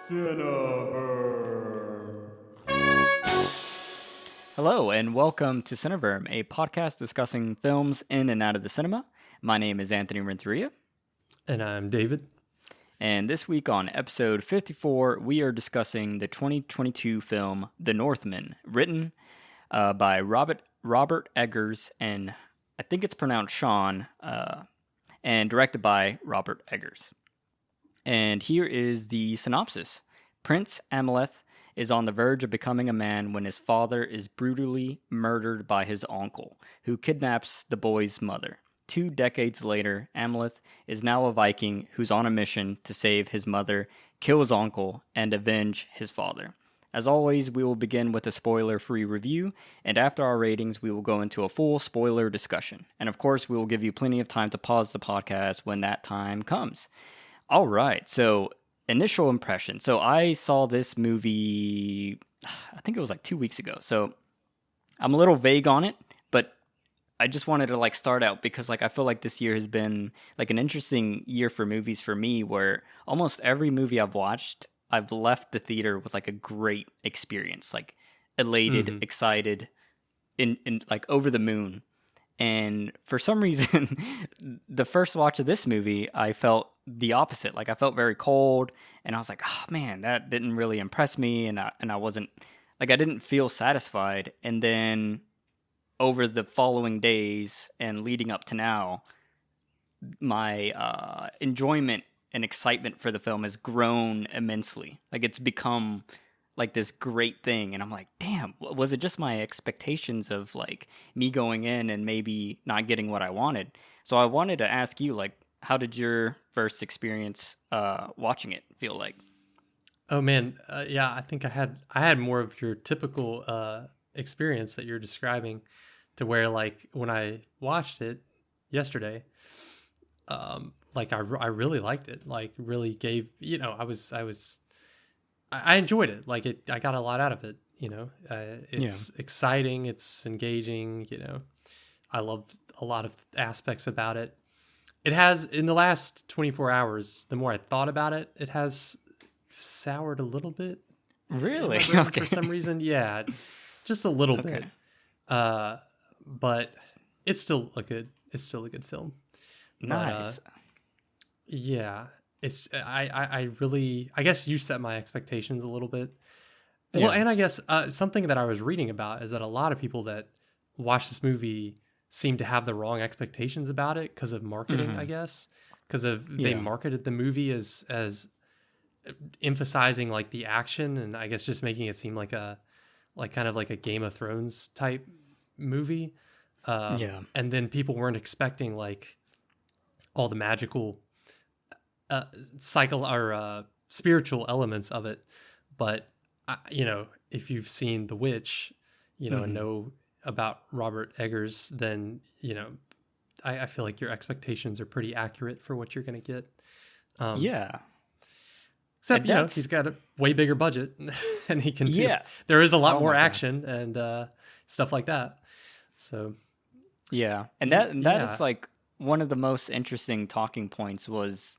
Cineverb. Hello, and welcome to Cineverb, a podcast discussing films in and out of the cinema. My name is Anthony Renteria. And I'm David. And this week on episode 54, we are discussing the 2022 film The Northman, written by Robert Eggers, and I think it's pronounced Sean, and directed by Robert Eggers. And here is the synopsis. Prince Amaleth is on the verge of becoming a man when his father is brutally murdered by his uncle, who kidnaps the boy's mother. 2 decades later, Amaleth is now a Viking who's on a mission to save his mother, kill his uncle, and avenge his father. As always, we will begin with a spoiler-free review, and after our ratings, we will go into a full spoiler discussion. And of course, we will give you plenty of time to pause the podcast when that time comes. All right, so initial impression. So I saw this movie, I think it was like 2 weeks ago. So I'm a little vague on it, but I just wanted to start out because I feel like this year has been an interesting year for movies for me, where almost every movie I've watched, I've left the theater with a great experience, elated, excited, in over the moon. And for some reason, the first watch of this movie, I felt the opposite. I felt very cold, and I was like, oh man, that didn't really impress me, and I wasn't, I didn't feel satisfied. And then over the following days and leading up to now, my enjoyment and excitement for the film has grown immensely. It's become this great thing, and I'm like, damn, was it just my expectations of me going in and maybe not getting what I wanted? So I wanted to ask you, how did your first experience watching it feel like? Oh man, yeah, I think I had more of your typical experience that you're describing, to where when I watched it yesterday, I really liked it. Really gave, I enjoyed it. I got a lot out of it. It's exciting. It's engaging. I loved a lot of aspects about it. It has, in the last 24 hours, the more I thought about it, it has soured a little bit. Really? Okay. For some reason, yeah, just a little bit. But it's still a good film. Nice. But, yeah. I really, I guess you set my expectations a little bit. Yeah. Well, and I guess something that I was reading about is that a lot of people that watch this movie seem to have the wrong expectations about it because of marketing, I guess. Because they marketed the movie as emphasizing the action, and I guess just making it seem like kind of like a Game of Thrones type movie. And then people weren't expecting all the magical spiritual elements of it. But if you've seen The Witch, and know about Robert Eggers, then I feel like your expectations are pretty accurate for what you're going to get. Except he's got a way bigger budget, and he can do. There is a lot more action and stuff like that. So and that is one of the most interesting talking points was.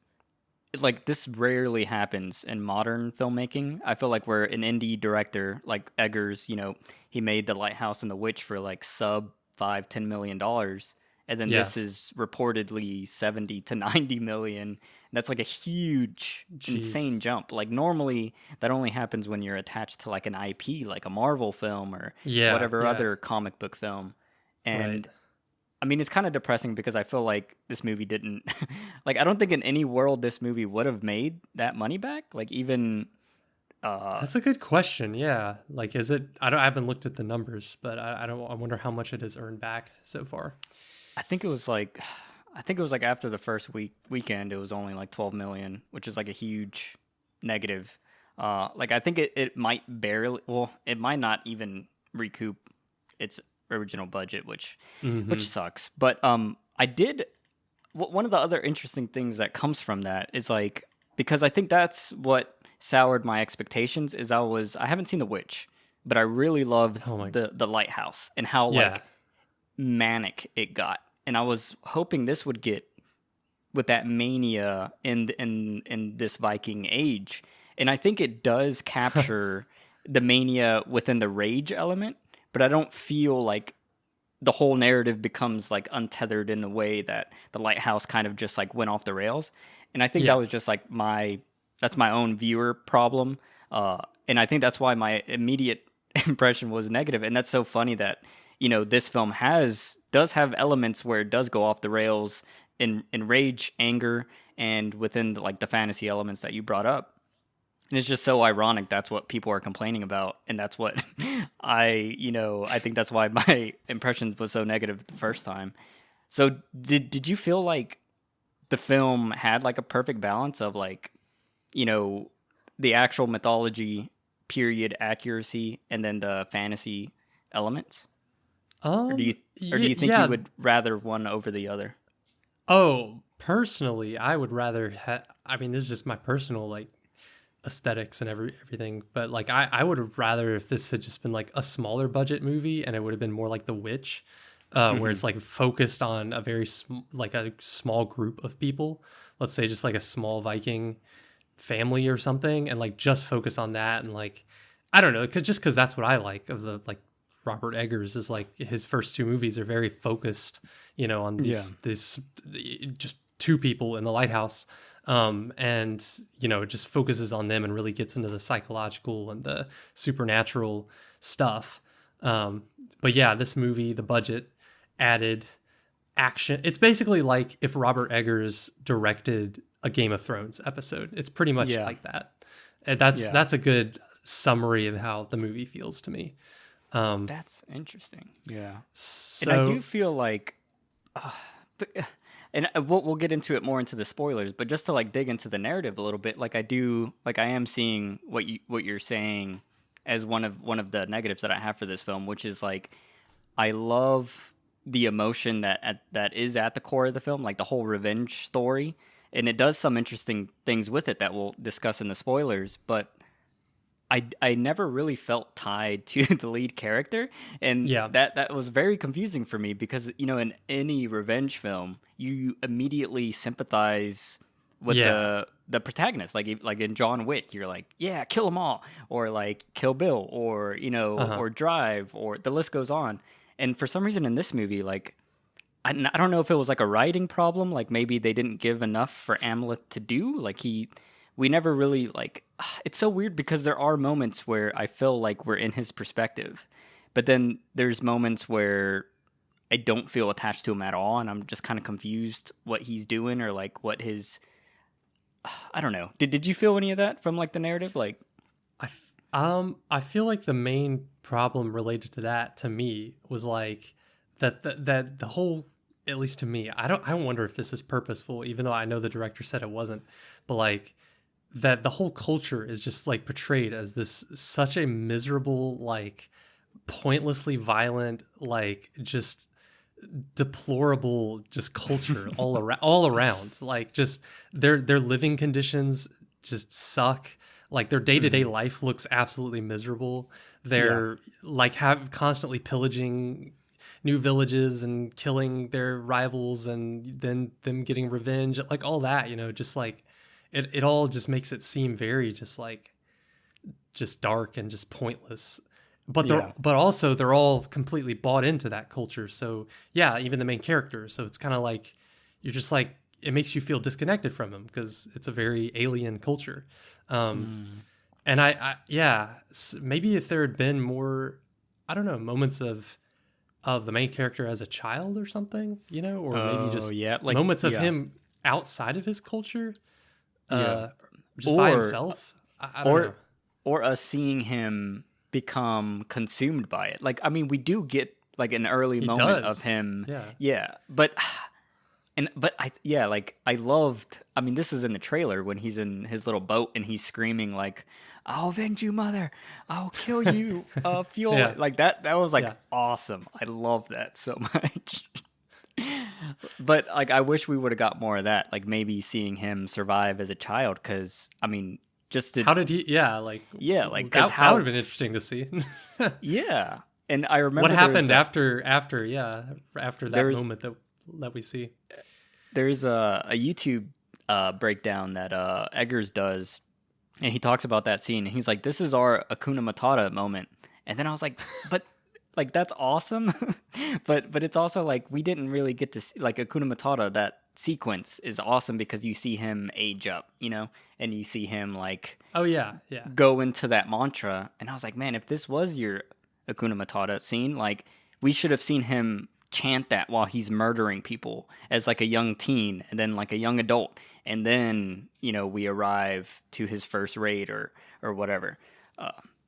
This rarely happens in modern filmmaking. I feel where an indie director like Eggers, he made The Lighthouse and The Witch for sub $5-10 million, and then this is reportedly 70 to 90 million. That's a huge, insane jump. Normally that only happens when you're attached to an IP, like a Marvel film or whatever other comic book film, and. Right. I mean, it's kind of depressing because I feel this movie didn't, I don't think in any world this movie would have made that money back. Even, that's a good question. Yeah. Is it, I haven't looked at the numbers, but I wonder how much it has earned back so far. I think it was after the first weekend, it was only 12 million, which is a huge negative. I think it might barely, it might not even recoup its original budget, which sucks. But I did one of the other interesting things that comes from that is because I think that's what soured my expectations is I haven't seen The Witch, but I really loved the Lighthouse and how manic it got, and I was hoping this would get with that mania in this Viking age. And I think it does capture the mania within the rage element, but I don't feel like the whole narrative becomes like untethered in a way that the lighthouse kind of just like went off the rails. And I think that Yeah. was just like that's my own viewer problem. And I think that's why my immediate impression was negative. And that's so funny that, this film does have elements where it does go off the rails in rage, anger, and within the fantasy elements that you brought up. And it's just so ironic that's what people are complaining about, and that's what I think that's why my impression was so negative the first time. So did you feel like the film had like a perfect balance of you know, the actual mythology period accuracy and then the fantasy elements? Or do you or do you think you Yeah. would rather one over the other? Oh, personally, I would rather I mean, this is just my personal like aesthetics and everything, but like I would have rather if this had just been like a smaller budget movie and it would have been more like The Witch, where Hmm. it's like focused on a very like a small group of people. Let's say just like a small Viking family or something, and like just focus on that, and like I don't know, because that's what I like of the like Robert Eggers is like his first two movies are very focused, on Yeah. these just two people in the lighthouse, and just focuses on them and really gets into the psychological and the supernatural stuff. But yeah, this movie, the budget added action. It's basically like if Robert Eggers directed a Game of Thrones episode. It's pretty much Yeah. like that. And that's Yeah. that's a good summary of how the movie feels to me. Um, That's interesting. Yeah. And I do so feel like, uh, but- and we'll get into it more into the spoilers, but just to like dig into the narrative a little bit, I am seeing what you're saying as one of the negatives that I have for this film, which is like I love the emotion that is at the core of the film, like the whole revenge story, and it does some interesting things with it that we'll discuss in the spoilers, but I never really felt tied to the lead character, and yeah, that was very confusing for me because in any revenge film you immediately sympathize with yeah, the protagonist, like in John Wick you're like, yeah, kill them all, or like Kill Bill, or uh-huh. or Drive, or the list goes on. And for some reason in this movie, like I don't know if it was like a writing problem, like maybe they didn't give enough for Amleth to do. We never really like. It's so weird because there are moments where I feel like we're in his perspective, but then there's moments where I don't feel attached to him at all, and I'm just kind of confused what he's doing or like what his. I don't know. Did you feel any of that from like the narrative? Like, I feel like the main problem related to that to me was like that the whole, at least to me, I wonder if this is purposeful, even though I know the director said it wasn't, but like that the whole culture is just like portrayed as this such a miserable, like pointlessly violent, like just deplorable just culture all around, like just their living conditions just suck, like their day-to-day mhm. life looks absolutely miserable. Yeah, They're like have constantly pillaging new villages and killing their rivals and then them getting revenge, like all that, just like it all just makes it seem very just like just dark and just pointless. yeah, But also they're all completely bought into that culture. So yeah, even the main character. So it's kind of like you're just like it makes you feel disconnected from them because it's a very alien culture. Um, mm. and yeah, maybe if there had been more, I don't know, moments of the main character as a child or something, or maybe Oh just yeah, like moments of yeah, him outside of his culture, yeah, uh, just by or himself. I don't or know. or us seeing him become consumed by it. Like, I mean, we do get like an early He moment of does. him, Yeah. yeah, but I yeah, like I loved. I mean, this is in the trailer when he's in his little boat and he's screaming like, "I'll avenge you, mother! I'll kill you, Fiona!" Yeah. Like that. That was like Yeah. awesome. I love that so much. But like, I wish we would have got more of that. Like maybe seeing him survive as a child, because I mean, just to How did he? Yeah, like yeah, like because that would how have been interesting to see. yeah, and I What remember happened after yeah, after that there's moment that we see. there's a YouTube breakdown that Eggers does, And he talks about that scene, and he's like, "This is our Akuna Matata moment." And then I was like, "But like that's awesome," but it's also like we didn't really get to see, like Akuna Matata. That sequence is awesome because you see him age up, and you see him like Oh yeah, yeah. go into that mantra. And I was like, man, if this was your Akuna Matata scene, like we should have seen him chant that while he's murdering people as like a young teen and then like a young adult, and then we arrive to his first raid or whatever.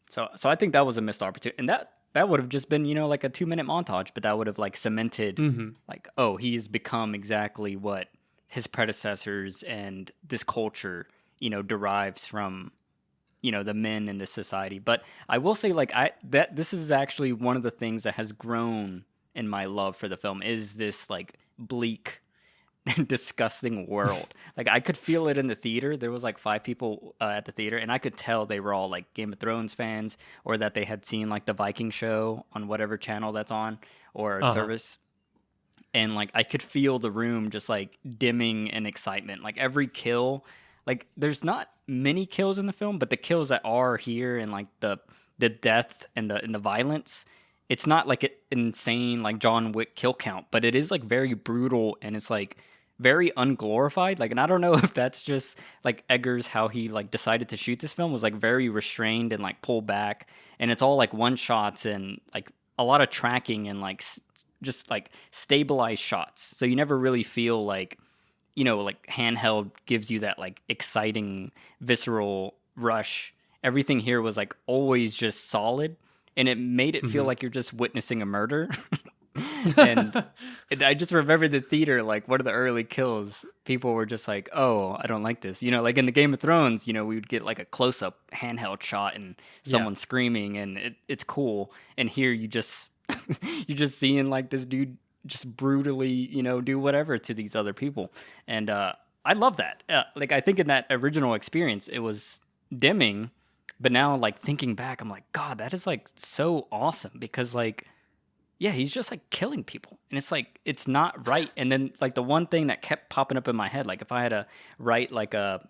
So I think that was a missed opportunity, and that would have just been like a 2-minute montage, but that would have like cemented like, oh, he's become exactly what his predecessors and this culture derives from the men in this society. But I will say, like, this is actually one of the things that has grown in my love for the film, is this like bleak and disgusting world. Like I could feel it in the theater. There was like 5 people at the theater, and I could tell they were all like Game of Thrones fans, or that they had seen like the Viking show on whatever channel that's on, or a service. And like I could feel the room just like dimming in excitement. Like every kill, like there's not many kills in the film, but the kills that are here, and like the death and the violence, it's not like an insane like John Wick kill count, but it is like very brutal, and it's like very unglorified. Like, and I don't know if that's just like Eggers, how he like decided to shoot this film was like very restrained and like pulled back, and it's all like one shots and like a lot of tracking and like just like stabilized shots. So you never really feel like, like handheld gives you that like exciting visceral rush. Everything here was like always just solid, and it made it feel like you're just witnessing a murder. and I just remember the theater, like one of the early kills, people were just like, oh, I don't like this. Like in the Game of Thrones, we would get like a close-up handheld shot and someone screaming, and it's cool. And here you just you're just seeing like this dude just brutally, do whatever to these other people. And I love that. Like I think in that original experience, it was dimming, but now like thinking back, I'm like, God, that is like so awesome, because like, yeah, he's just like killing people, and it's like, it's not right. And then like the one thing that kept popping up in my head, like if I had to write like a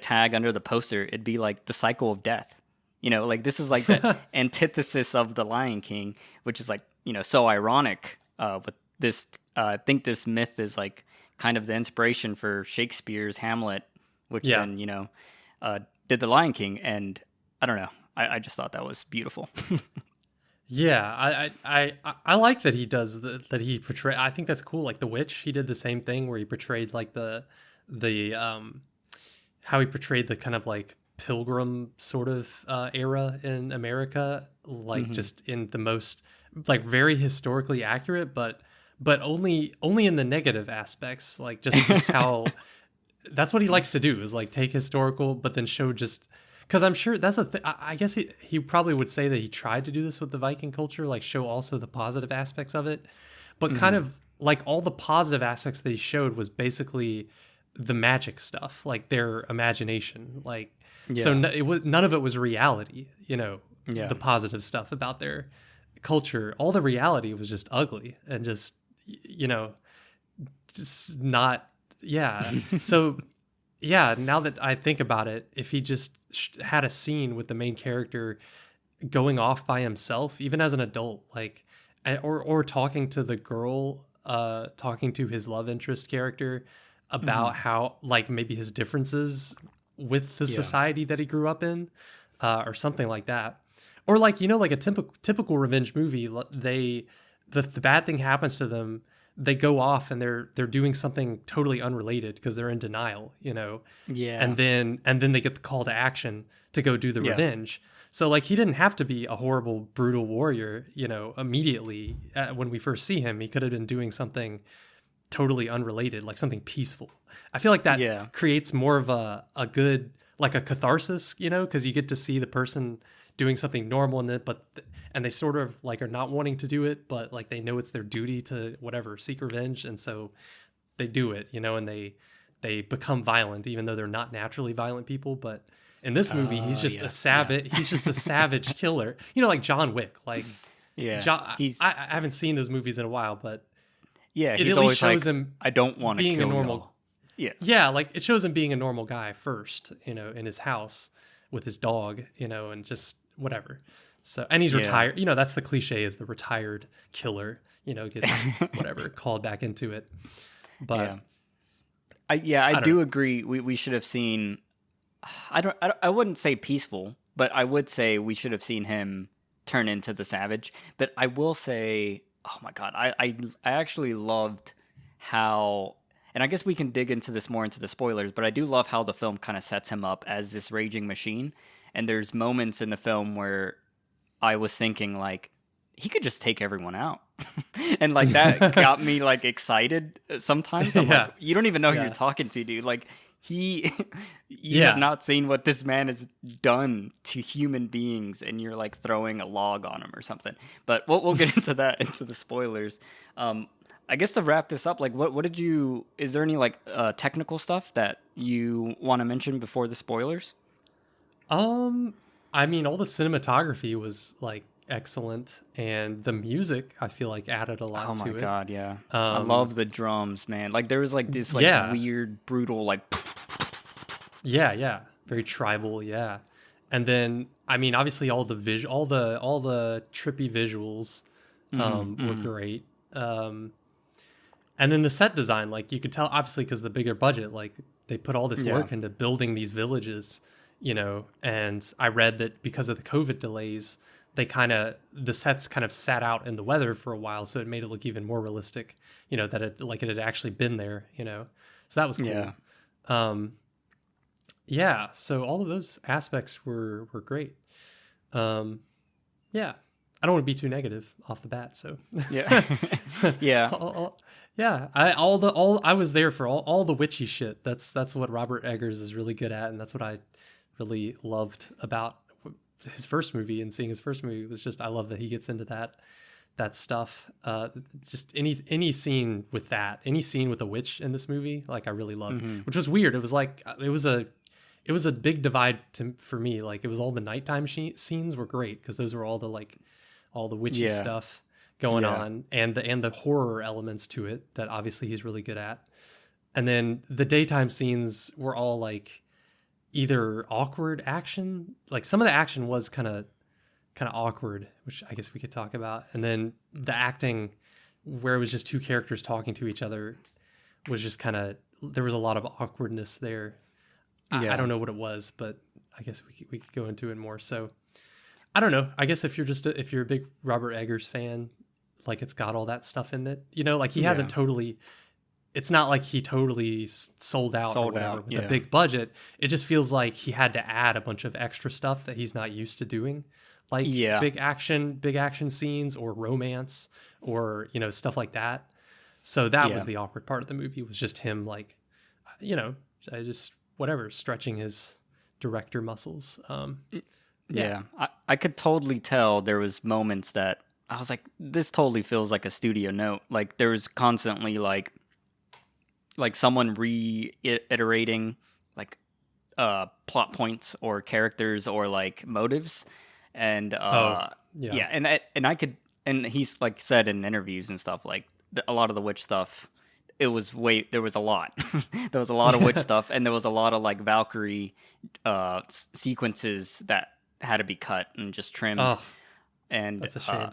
tag under the poster, it'd be like the cycle of death. Like this is like the antithesis of the Lion King, which is like, so ironic with this. I think this myth is like kind of the inspiration for Shakespeare's Hamlet, which then, did the Lion King. And I don't know. I just thought that was beautiful. Yeah, I like that he does that he portray. I think that's cool. Like The Witch, he did the same thing where he portrayed like the how he portrayed the kind of like pilgrim sort of era in America, like just in the most like very historically accurate, but only in the negative aspects, like just how that's what he likes to do, is like take historical but then show just, because I'm sure that's the thing. I guess he probably would say that he tried to do this with the Viking culture, like show also the positive aspects of it, but kind of like all the positive aspects that he showed was basically the magic stuff, like their imagination, like so none of it was reality, the positive stuff about their culture. All the reality was just ugly and just just not so now that I think about it, if he just had a scene with the main character going off by himself, even as an adult, like, or talking to the girl, talking to his love interest character about how like maybe his differences with the society that he grew up in, or something like that. Or like, like a typical revenge movie, the bad thing happens to them, they go off and they're doing something totally unrelated because they're in denial, and then they get the call to action to go do the revenge. So like he didn't have to be a horrible, brutal warrior, immediately when we first see him. He could have been doing something totally unrelated, like something peaceful. I feel like that creates more of a good, like a catharsis, because you get to see the person doing something normal and they sort of like are not wanting to do it, but like they know it's their duty to whatever, seek revenge, and so they do it, and they become violent even though they're not naturally violent people. But in this movie, he's just a savage. He's just a savage killer, like John Wick. Like I haven't seen those movies in a while, but he's at least always shows like, him I don't want to being kill a normal y'all. Yeah, like it shows him being a normal guy first, in his house with his dog, and just whatever. So, and he's Yeah. retired. That's the cliche, is the retired killer, gets whatever called back into it. But I don't know. do agree. We should have seen. I wouldn't say peaceful, but I would say we should have seen him turn into the Savage. But I will say, oh my god, I actually loved how, and I guess we can dig into this more into the spoilers, but I do love how the film kind of sets him up as this raging machine. And there's moments in the film where I was thinking like he could just take everyone out. And like that got me like excited. Sometimes I'm like, you don't even know who you're talking to, dude. Like you have not seen what this man has done to human beings, and you're like throwing a log on him or something. But we'll get into that, into the spoilers. I guess to wrap this up, like what did you, is there any like technical stuff that you want to mention before the spoilers? I mean, all the cinematography was like excellent, and the music I feel like added a lot to it. Oh my god, yeah. I love the drums, man. Like there was like this like weird, brutal like yeah, very tribal, yeah. And then I mean, obviously all the all the trippy visuals were great. And then the set design, like you could tell, obviously, because the bigger budget, like they put all this work into building these villages, and I read that because of the COVID delays, the sets kind of sat out in the weather for a while, so it made it look even more realistic, that it had actually been there, so that was cool. So all of those aspects were great. I don't want to be too negative off the bat, so I was there for all the witchy shit. That's what Robert Eggers is really good at, and that's what I really loved about his first movie. And seeing his first movie was just, I love that he gets into that stuff. Just any scene with a witch in this movie, like I really loved, which was weird. It was like it was a big divide for me. Like it was all the nighttime scenes were great because those were all the witchy stuff going on, and the horror elements to it that obviously he's really good at. And then the daytime scenes were all like either awkward action, like some of the action was kind of awkward, which I guess we could talk about. And then the acting, where it was just two characters talking to each other, was just there was a lot of awkwardness there. I don't know what it was, but I guess we could go into it more. So I don't know. I guess if you're a big Robert Eggers fan, like it's got all that stuff in it, like he hasn't totally, it's not like he totally sold out or whatever with a big budget. It just feels like he had to add a bunch of extra stuff that he's not used to doing, like big action scenes or romance or, stuff like that. So that was the awkward part of the movie, was just him like, stretching his director muscles. I could totally tell there was moments that I was like, this totally feels like a studio note. Like there was constantly like someone reiterating like plot points or characters or like motives, and and I could, and he's like said in interviews and stuff, like a lot of the witch stuff, there was a lot there was a lot of witch stuff, and there was a lot of like Valkyrie sequences that had to be cut and just trimmed. And that's a shame.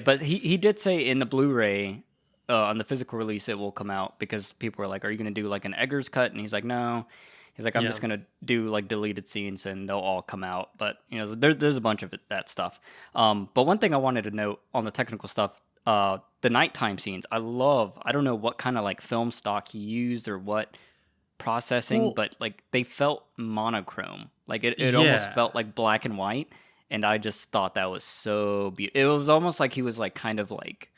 But he did say in the Blu-ray on the physical release it will come out, because people were like, are you going to do like an Eggers cut? And he's like, no. He's like, I'm just going to do like deleted scenes and they'll all come out. But there's a bunch of that stuff. But one thing I wanted to note on the technical stuff, the nighttime scenes, I don't know what kind of like film stock he used or what processing, but like they felt monochrome. Like it almost felt like black and white, and I just thought that was so beautiful. It was almost like he was like kind of like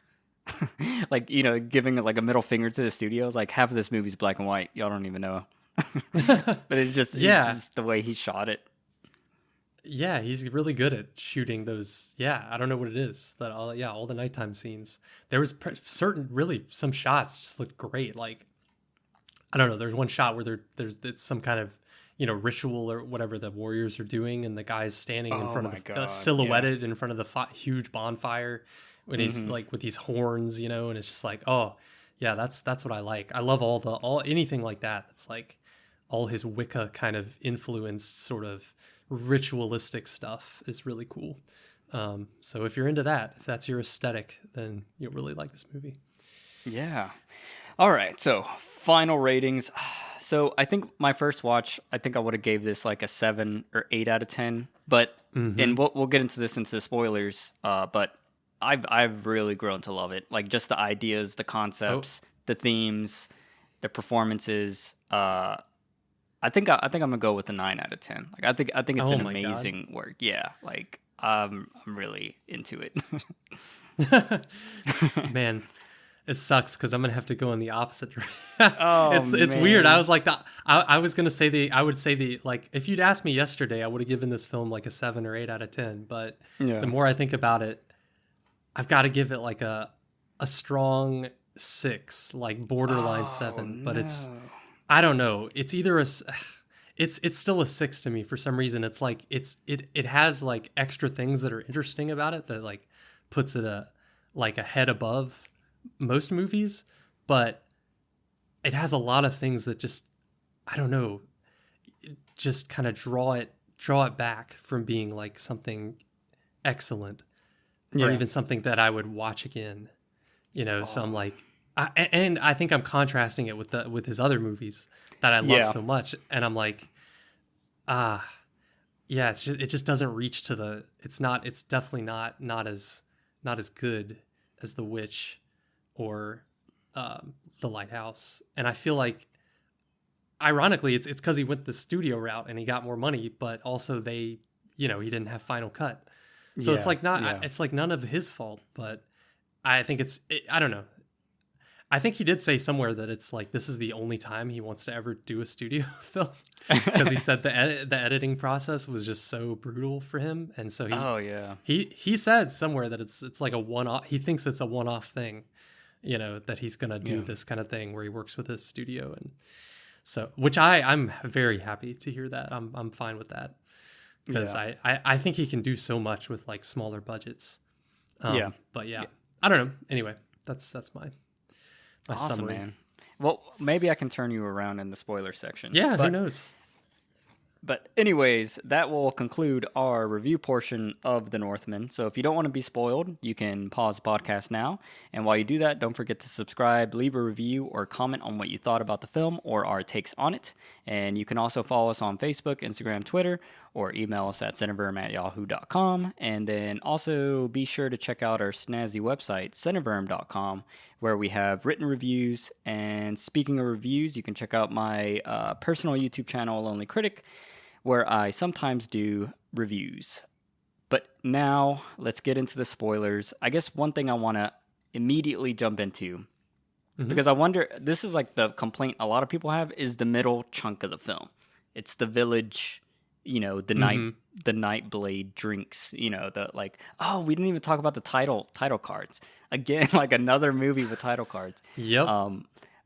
like giving like a middle finger to the studios, like half of this movie's black and white, y'all don't even know. But it's just the way he shot it. Yeah, he's really good at shooting those. I don't know what it is, but all the nighttime scenes, there was some shots just looked great. Like I don't know, there's one shot where it's some kind of ritual or whatever the warriors are doing, and the guy's standing in front of silhouetted in front of the huge bonfire when he's like with these horns, and it's just like, Yeah, that's what I like. I love all anything like that. It's like all his Wicca kind of influenced sort of ritualistic stuff is really cool. So if you're into that, if that's your aesthetic, then you'll really like this movie. Yeah. All right. So final ratings. So I think my first watch, I think I would have gave this like a 7 or 8 out of 10. But and we'll get into this into the spoilers. But I've really grown to love it. Like just the ideas, the concepts, the themes, the performances. I think I'm gonna go with a 9 out of 10. Like I think it's an amazing work. Yeah, like I'm really into it. Man, it sucks because I'm gonna have to go in the opposite direction. Oh, it's weird. I was like I was gonna say I would say like if you'd asked me yesterday, I would have given this film like a 7 or 8 out of 10. But the more I think about it, I've got to give it like a strong 6, like borderline 7. But it's I don't know. It's either it's still a 6 to me for some reason. It's like it has like extra things that are interesting about it that like puts it a head above most movies, but it has a lot of things that just I don't know, just kind of draw it back from being like something excellent or even something that I would watch again. So I'm like and I think I'm contrasting it with his other movies that I love so much, and I'm like, yeah, it just doesn't reach to it's definitely not as good as The Witch or The Lighthouse. And I feel like ironically it's because he went the studio route and he got more money, but also he didn't have final cut, so it's like it's like none of his fault. But I think I don't know. I think he did say somewhere that it's like this is the only time he wants to ever do a studio film, because he said the editing process was just so brutal for him, and so he said somewhere that it's like a one-off. He thinks it's a one-off thing, that he's gonna do this kind of thing where he works with his studio, and so which I'm very happy to hear that. I'm fine with that, because I think he can do so much with like smaller budgets. But I don't know. Anyway, that's my awesome summary. Man. Well, maybe I can turn you around in the spoiler section. Yeah, who knows? But anyways, that will conclude our review portion of The Northman. So if you don't want to be spoiled, you can pause the podcast now. And while you do that, don't forget to subscribe, leave a review, or comment on what you thought about the film or our takes on it. And you can also follow us on Facebook, Instagram, Twitter, or email us at cineverm@yahoo.com. And then also be sure to check out our snazzy website, cineverm.com, where we have written reviews. And speaking of reviews, you can check out my personal YouTube channel, Lonely Critic, where I sometimes do reviews. But now let's get into the spoilers. I guess one thing I want to immediately jump into, because I wonder, this is like the complaint a lot of people have, is the middle chunk of the film. It's the village, the night blade drinks, the like, oh, we didn't even talk about the title cards. Again, like another movie with title cards. Yep.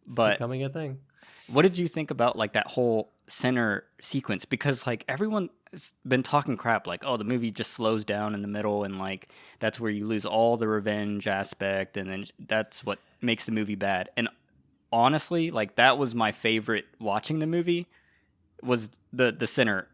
But becoming a thing. What did you think about like that whole center sequence? Because like everyone's been talking crap, like, oh, the movie just slows down in the middle, and like that's where you lose all the revenge aspect, and then that's what makes the movie bad. And honestly, like that was my favorite watching the movie, was the center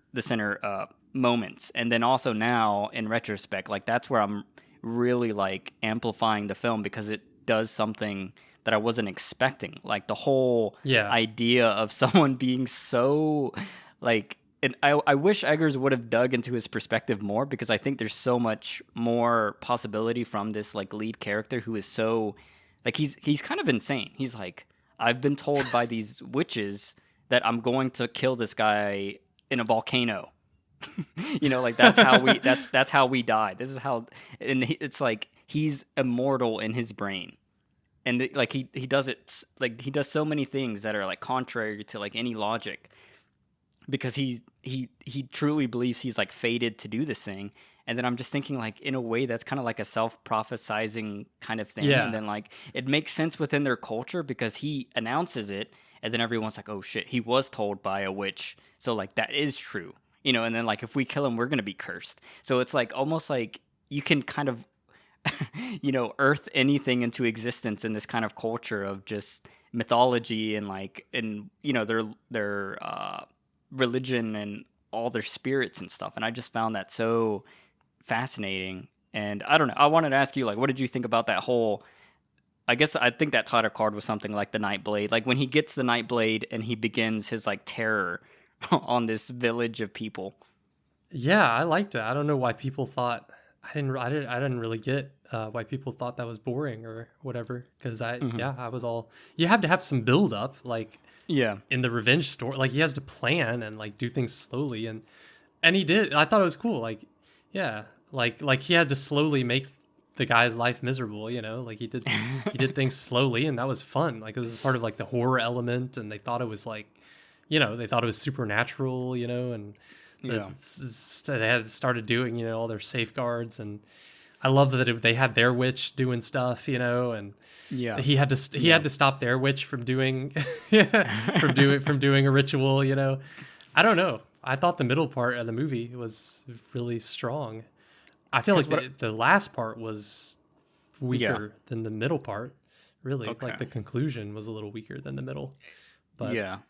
moments. And then also now in retrospect, like that's where I'm really like amplifying the film, because it does something that I wasn't expecting. Like the whole idea of someone being so like, and I wish Eggers would have dug into his perspective more, because I think there's so much more possibility from this like lead character who is so like, he's kind of insane. He's like, I've been told by these witches that I'm going to kill this guy in a volcano. Like that's how we that's how we die. This is how, and it's like he's immortal in his brain. And like he does it, like he does so many things that are like contrary to like any logic, because he truly believes he's like fated to do this thing. And then I'm just thinking, like, in a way that's kind of like a self-prophesizing kind of thing. Yeah. And then like it makes sense within their culture, because he announces it, and then everyone's like, oh shit, he was told by a witch, so like that is true, and then like if we kill him, we're gonna be cursed. So it's like almost like you can kind of earth anything into existence in this kind of culture of just mythology and their religion and all their spirits and stuff. And I just found that so fascinating. And I don't know. I wanted to ask you, like, what did you think about that whole? I think that title card was something like the Nightblade. Like when he gets the Nightblade and he begins his like terror on this village of people. Yeah, I liked it. I don't know why people thought I didn't really get why people thought that was boring or whatever. Because I was all you have to have some build up, like in the revenge story. Like he has to plan and like do things slowly, and he did. I thought it was cool. Like like he had to slowly make the guy's life miserable. Like he did things slowly, and that was fun. Like this is part of like the horror element, and they thought it was like they thought it was supernatural. And they had started doing all their safeguards, and I love that they had their witch doing stuff, and he had to stop their witch from doing from doing a ritual. I don't know. I thought the middle part of the movie was really strong. I feel like the last part was weaker than the middle part. Really, like the conclusion was a little weaker than the middle. But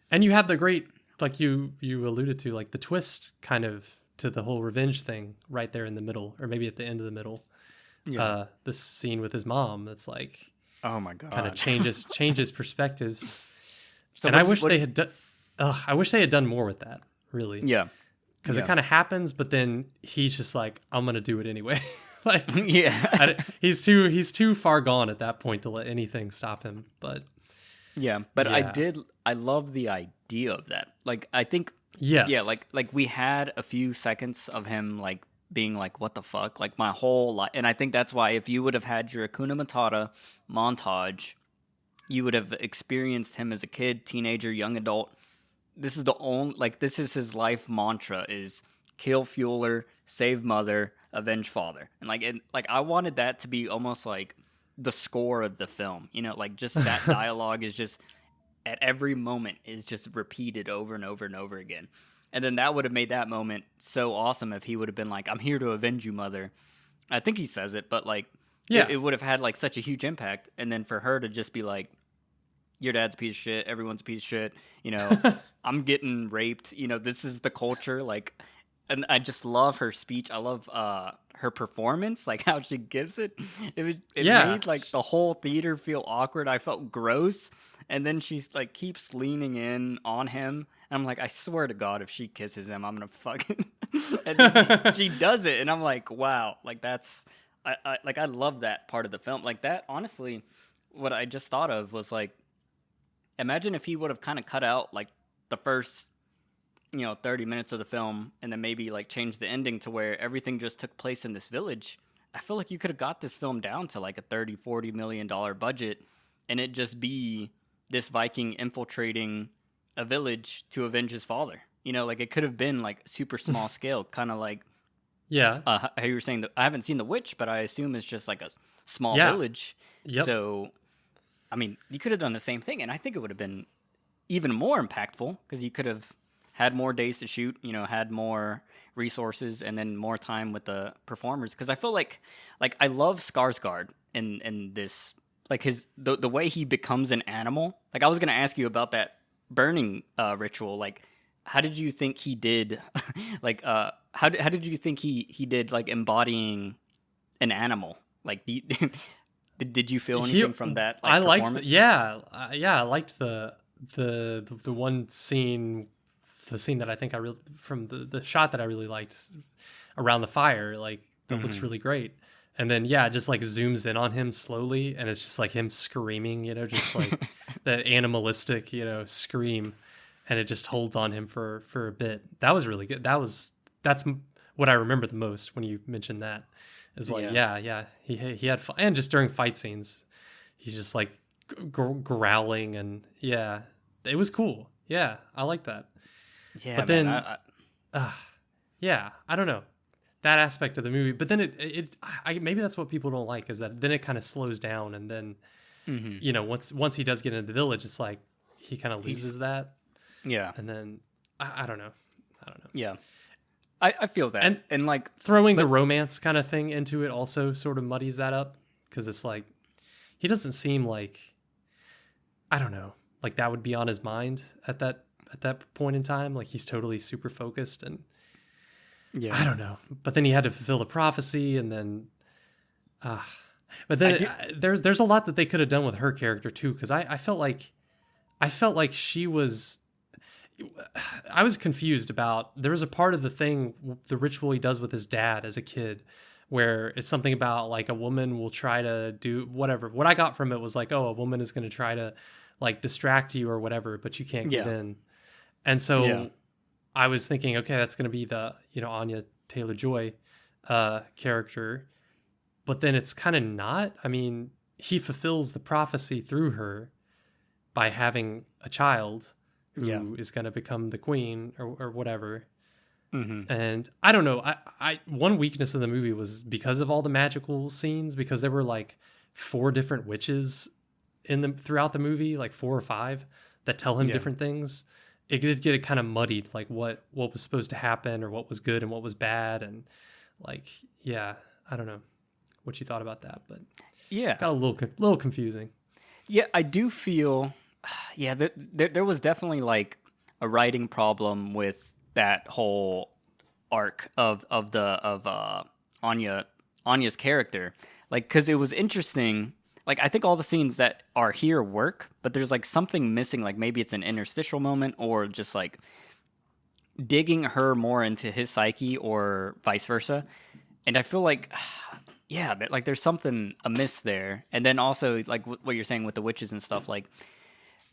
and you have the great, like you alluded to, like the twist kind of to the whole revenge thing right there in the middle, or maybe at the end of the middle. This scene with his mom that's like, oh my god, kind of changes perspectives. So and I wish they had done. I wish they had done more with that. Really, because it kind of happens, but then he's just like, I'm gonna do it anyway. Like, he's too far gone at that point to let anything stop him. But I love the idea of that. Like, I think, like we had a few seconds of him like being like, what the fuck? Like my whole life. And I think that's why if you would have had your Hakuna Matata montage, you would have experienced him as a kid, teenager, young adult. This is his life mantra is kill Fueler, save mother, avenge father. And I wanted that to be almost like the score of the film, like just that dialogue is just at every moment is just repeated over and over and over again. And then that would have made that moment so awesome if he would have been like, I'm here to avenge you, mother. I think he says it, but like, it would have had like such a huge impact. And then for her to just be like, your dad's a piece of shit, everyone's a piece of shit, I'm getting raped, this is the culture. Like, and I just love her speech. I love her performance, like how she gives it. It made like the whole theater feel awkward. I felt gross. And then she's like keeps leaning in on him. And I'm like, I swear to God, if she kisses him, I'm gonna fucking. And then she does it, and I'm like, wow, like that's, I love that part of the film. Like that, honestly, what I just thought of was like, imagine if he would have kind of cut out like the first 30 minutes of the film and then maybe like change the ending to where everything just took place in this village. I feel like you could have got this film down to like a $30-40 million budget and it just be this Viking infiltrating a village to avenge his father. Like it could have been like super small scale, kind of like how you were saying that I haven't seen The Witch, but I assume it's just like a small village. So I mean, you could have done the same thing, and I think it would have been even more impactful because you could have had more days to shoot, had more resources, and then more time with the performers. Because I feel like I love Skarsgard in this, like the way he becomes an animal. Like I was gonna ask you about that burning ritual. Like, how did you think he did? Like, how did you think he did like embodying an animal? Like, Did you feel anything from that? Like, I liked, I liked the one scene, the scene that I think I really from the shot that I really liked around the fire, like that looks really great. And then it just like zooms in on him slowly, and it's just like him screaming, just like that animalistic, scream, and it just holds on him for a bit. That was really good. That's what I remember the most when you mentioned that. Is like, he had fun. And just during fight scenes, he's just like growling, and it was cool. Yeah, I like that. Yeah, but then, I don't know that aspect of the movie. But then maybe that's what people don't like, is that then it kind of slows down, and then once he does get into the village, it's like he kind of loses that. Yeah, and then I don't know. Yeah. I feel that. And like throwing the romance kind of thing into it also sort of muddies that up, because it's like he doesn't seem like, I don't know, like that would be on his mind at that point in time. Like he's totally super focused, and yeah. I don't know. But then he had to fulfill the prophecy, and then but then there's a lot that they could have done with her character too, because I felt like she was, I was confused about, there was a part of the ritual he does with his dad as a kid, where it's something about like a woman will try to do whatever. What I got from it was like, oh, a woman is going to try to like distract you or whatever, but you can't get in. And so I was thinking, okay, that's going to be the, Anya Taylor-Joy character. But then it's kind of not. I mean, he fulfills the prophecy through her by having a child who is going to become the queen or whatever. Mm-hmm. And I don't know. I one weakness of the movie was because of all the magical scenes, because there were like 4 different witches throughout the movie, like 4 or 5 that tell him different things. It did get it kind of muddied, like what was supposed to happen or what was good and what was bad. And like, I don't know what you thought about that, but got a little confusing. Yeah, I do feel, there was definitely like a writing problem with that whole arc of Anya's character, like, because it was interesting. Like, I think all the scenes that are here work, but there's like something missing. Like maybe it's an interstitial moment, or just like digging her more into his psyche, or vice versa. And I feel like, like there's something amiss there. And then also like what you're saying with the witches and stuff, like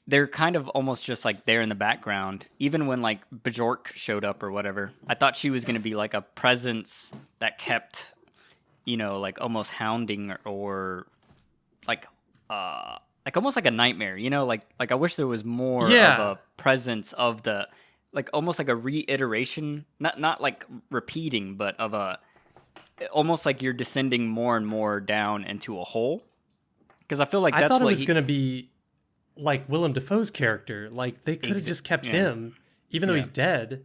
they're kind of almost just like there in the background. Even when like Bjork showed up or whatever, I thought she was going to be like a presence that kept, like almost hounding, or like almost like a nightmare, like I wish there was more of a presence of the, like almost like a reiteration, not like repeating, but of a, almost like you're descending more and more down into a hole. Because I feel like that's, I thought it was going to be like Willem Dafoe's character. Like they could have just kept him, even though he's dead.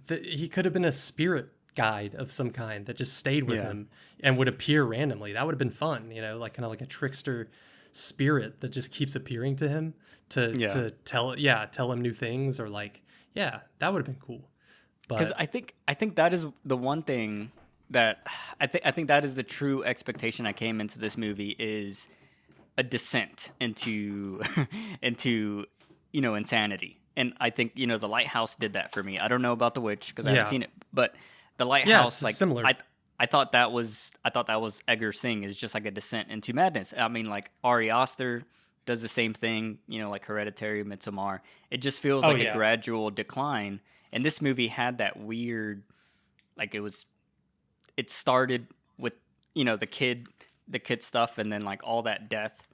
He could have been a spirit guide of some kind that just stayed with him and would appear randomly. That would have been fun, like kind of like a trickster spirit that just keeps appearing to him to tell him new things, or like, that would have been cool. Because I think that is the one thing that I think that is the true expectation I came into this movie, is a descent into insanity. And I think the Lighthouse did that for me. I don't know about The Witch because I haven't seen it, but the Lighthouse, like similar. I thought that was Edgar Singh, is just like a descent into madness. I mean, like Ari Aster does the same thing, like Hereditary, Midsommar. It just feels like a gradual decline. And this movie had that weird, like it started with, the kid stuff, and then like all that death,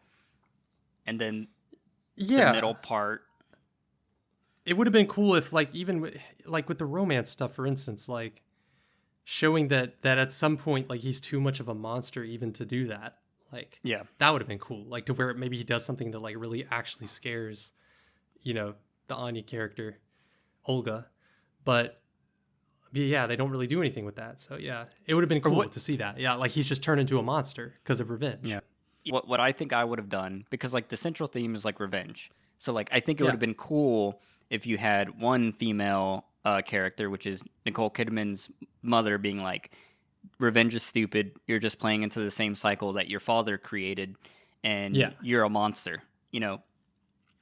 and then the middle part. It would have been cool if, like, even like with the romance stuff, for instance, like showing that at some point, like, he's too much of a monster even to do that. Like, that would have been cool. Like, to where maybe he does something that like really actually scares, the Anya character, Olga. But they don't really do anything with that. So it would have been cool to see that. Like he's just turned into a monster because of revenge. Yeah. What I think I would have done, because like the central theme is like revenge. So like I think it would have been cool if you had one female character, which is Nicole Kidman's mother, being like, revenge is stupid. You're just playing into the same cycle that your father created, and you're a monster.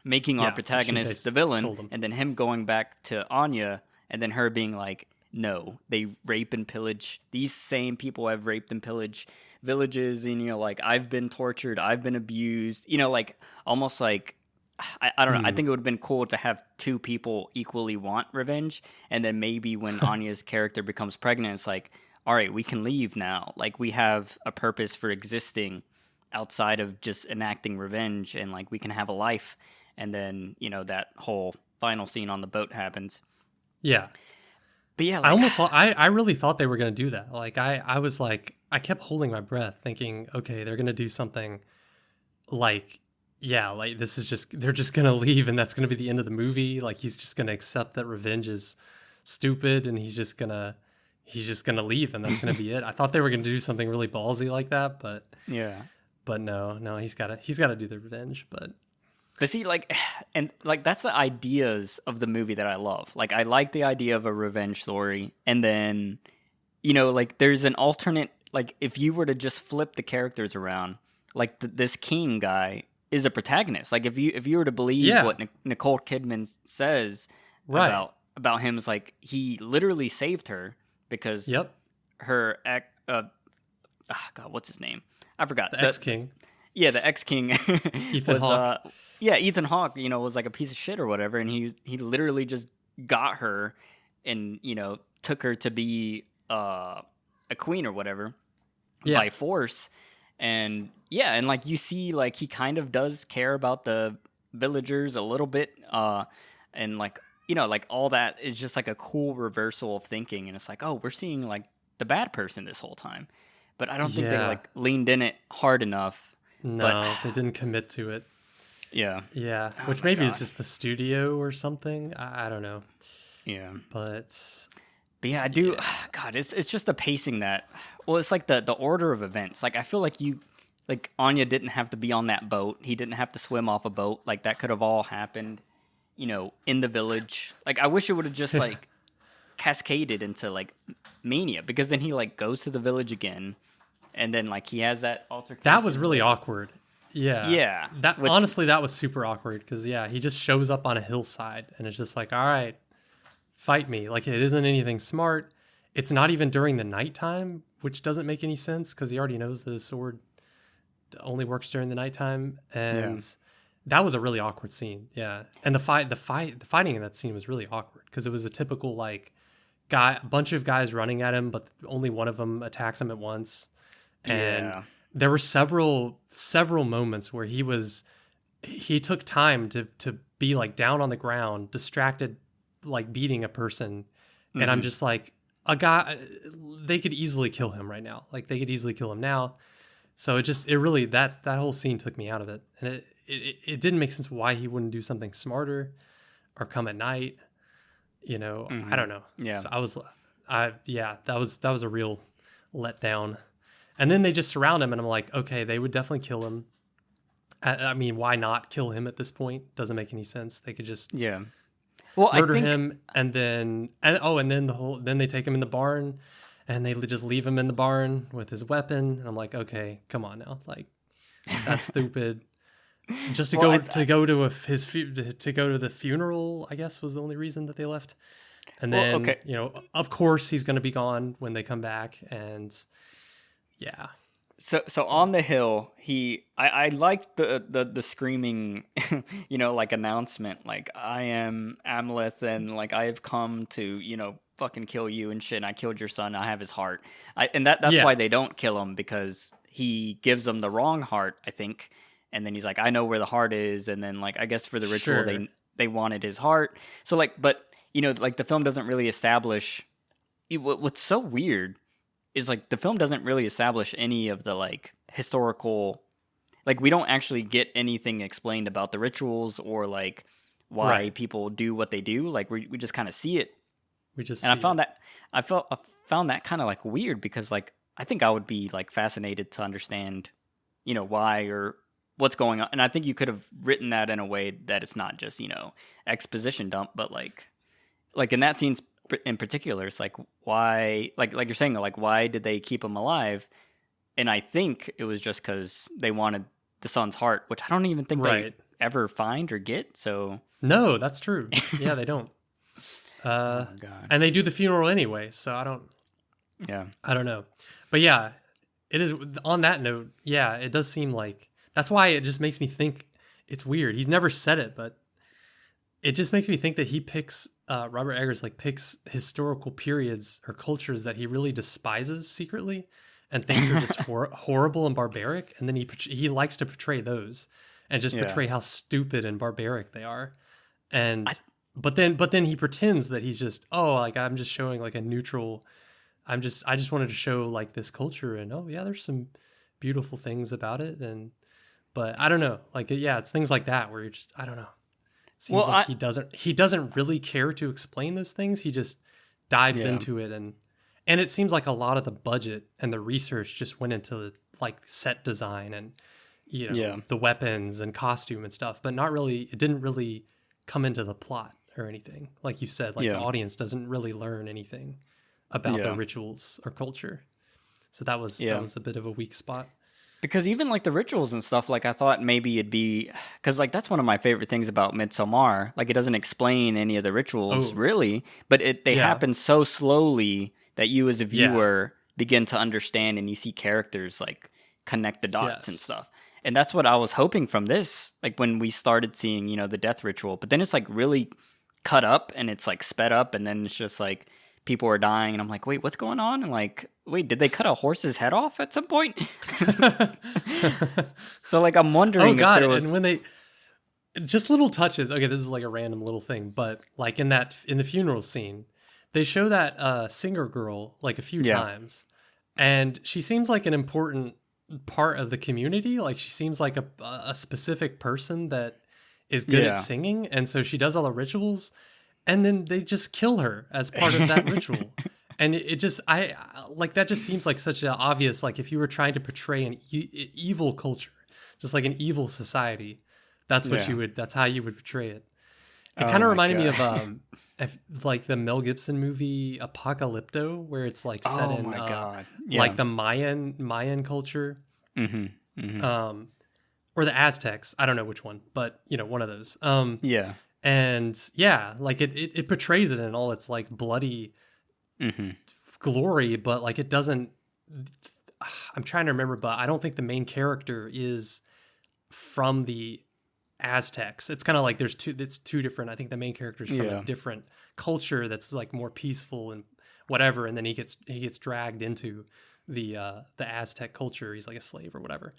Making our protagonist the villain, and then him going back to Anya, and then her being like, no, they rape and pillage. These same people have raped and pillaged villages, and like I've been tortured, I've been abused. Like almost like I don't know. I think it would have been cool to have 2 people equally want revenge, and then maybe when Anya's character becomes pregnant, it's like, all right, we can leave now. Like we have a purpose for existing outside of just enacting revenge, and like we can have a life. And then that whole final scene on the boat happens. Yeah. But like, I almost thought, I really thought they were going to do that. Like I was like, I kept holding my breath thinking, okay, they're going to do something like, like this is just, they're just going to leave and that's going to be the end of the movie. Like he's just going to accept that revenge is stupid and he's just going to, he's just gonna leave and that's gonna be it. I thought they were gonna do something really ballsy like that, but no, he's gotta do the revenge. But see, like, and like that's the ideas of the movie that I love. Like, I like the idea of a revenge story, and then, like, there's an alternate. Like, if you were to just flip the characters around, like this King guy is a protagonist. Like, if you were to believe what Nicole Kidman says about him, is like he literally saved her because her God, what's his name? I forgot. The ex-king. Yeah, the ex-king Ethan Hawke. Ethan Hawke, was like a piece of shit or whatever, and he literally just got her and, took her to be a queen or whatever by force. And and like you see, like he kind of does care about the villagers a little bit, and like, like all that is just like a cool reversal of thinking, and it's like, oh, we're seeing like the bad person this whole time. But I don't think they like leaned in it hard enough. No, they didn't commit to it. Yeah. Yeah. Which maybe is just the studio or something. I don't know. Yeah. But yeah, I do. God, it's just the pacing that. Well, it's like the order of events. Like I feel like Anya didn't have to be on that boat. He didn't have to swim off a boat. Like that could have all happened, in the village. Like I wish it would have just like cascaded into like mania, because then he like goes to the village again. And then, like, he has that altercation. That was really awkward. Yeah. Yeah. Honestly, that was super awkward because, he just shows up on a hillside and it's just like, all right, fight me. Like, it isn't anything smart. It's not even during the nighttime, which doesn't make any sense because he already knows that his sword only works during the nighttime. And that was a really awkward scene. Yeah. And the fighting in that scene was really awkward because it was a typical, like, a bunch of guys running at him, but only one of them attacks him at once. And there were several moments where he took time to be like down on the ground, distracted, like beating a person. Mm-hmm. And I'm just like, a guy, they could easily kill him right now. Like they could easily kill him now. So it really, that whole scene took me out of it. And it didn't make sense why he wouldn't do something smarter or come at night. Mm-hmm. I don't know. Yeah. So that was a real letdown. And then they just surround him, and I'm like, okay, they would definitely kill him. I mean, why not kill him at this point? Doesn't make any sense. They could just murder him, and then they take him in the barn, and they just leave him in the barn with his weapon. And I'm like, okay, come on now, like that's stupid. Just to go to the funeral, I guess was the only reason that they left. And then of course he's going to be gone when they come back, and. Yeah. So on the hill, I like the screaming, like announcement, like I am Amleth and like I have come to, fucking kill you and shit. And I killed your son. I have his heart. That's why they don't kill him, because he gives them the wrong heart, I think. And then he's like, I know where the heart is. And then like, I guess for the ritual, they wanted his heart. So like, but like the film doesn't really establish what's so weird. Is like the film doesn't really establish any of the like historical, like we don't actually get anything explained about the rituals or like why people do what they do. Like we just kind of see it. I found that kind of like weird, because like I think I would be like fascinated to understand, why or what's going on. And I think you could have written that in a way that it's not just, exposition dump, but like in that scene in particular, it's like why, like you're saying, like why did they keep him alive? And I think it was just because they wanted the son's heart, which I don't even think they ever find or get. So no, that's true. Yeah, they don't. Oh God. And they do the funeral anyway, so I don't know. But yeah, it is on that note. Yeah, it does seem like that's why it just makes me think it's weird. He's never said it, but it just makes me think that he picks Robert Eggers picks historical periods or cultures that he really despises secretly and thinks are just horrible and barbaric, and then he likes to portray those and just portray how stupid and barbaric they are. And but then he pretends that he's just like I'm just showing like a neutral. I just wanted to show like this culture, and there's some beautiful things about it, but I don't know, like it's things like that where you're just I don't know. Seems he doesn't really care to explain those things. He just dives into it, and And it seems like a lot of the budget and the research just went into like set design and, you know, Yeah. the weapons and costume and stuff, but not really, it didn't really come into the plot or anything. Like you said, like the Yeah. audience doesn't really learn anything about the Yeah. rituals or culture. So that was Yeah. a bit of a weak spot. Because even like the rituals and stuff, like I thought maybe it'd be, because like that's one of my favorite things about Midsommar. Like it doesn't explain any of the rituals Oh, really, but they yeah. happen so slowly that you as a Yeah. viewer begin to understand, and you see characters like connect the dots and Yes. stuff. And that's what I was hoping from this, like when we started seeing, you know, the death ritual. But then it's like really cut up and it's like sped up, and then it's just like people are dying, and I'm like, wait, what's going on? And like, wait, did they cut a horse's head off at some point? So like I'm Oh wondering if God. there And was. when they, just little touches. Okay, this is like a random little thing, but like in the funeral scene, they show that singer girl like a few Yeah. times, and she seems like an important part of the community. Like she seems like a specific person that is good at Yeah. singing, and so she does all the rituals, and then they just kill her as part of that ritual. And it just like that just seems like such an obvious, like if you were trying to portray an evil culture, just like an evil society, that's what Yeah. that's how you would portray it. It Oh kind of my reminded me god. of like the Mel Gibson movie Apocalypto, where it's like set Oh in my god. like Yeah. the Mayan culture, Mhm. Mhm. um or the Aztecs. I don't know which one, but you know, one of those. Yeah. And yeah, like it portrays it in all its like bloody Mhm. glory, but like it doesn't. I'm trying to remember, but I don't think the main character is from the Aztecs. It's kind of like it's two different. I think the main character is from a Yeah. different culture that's like more peaceful and whatever, and then he gets dragged into the Aztec culture. He's like a slave or whatever.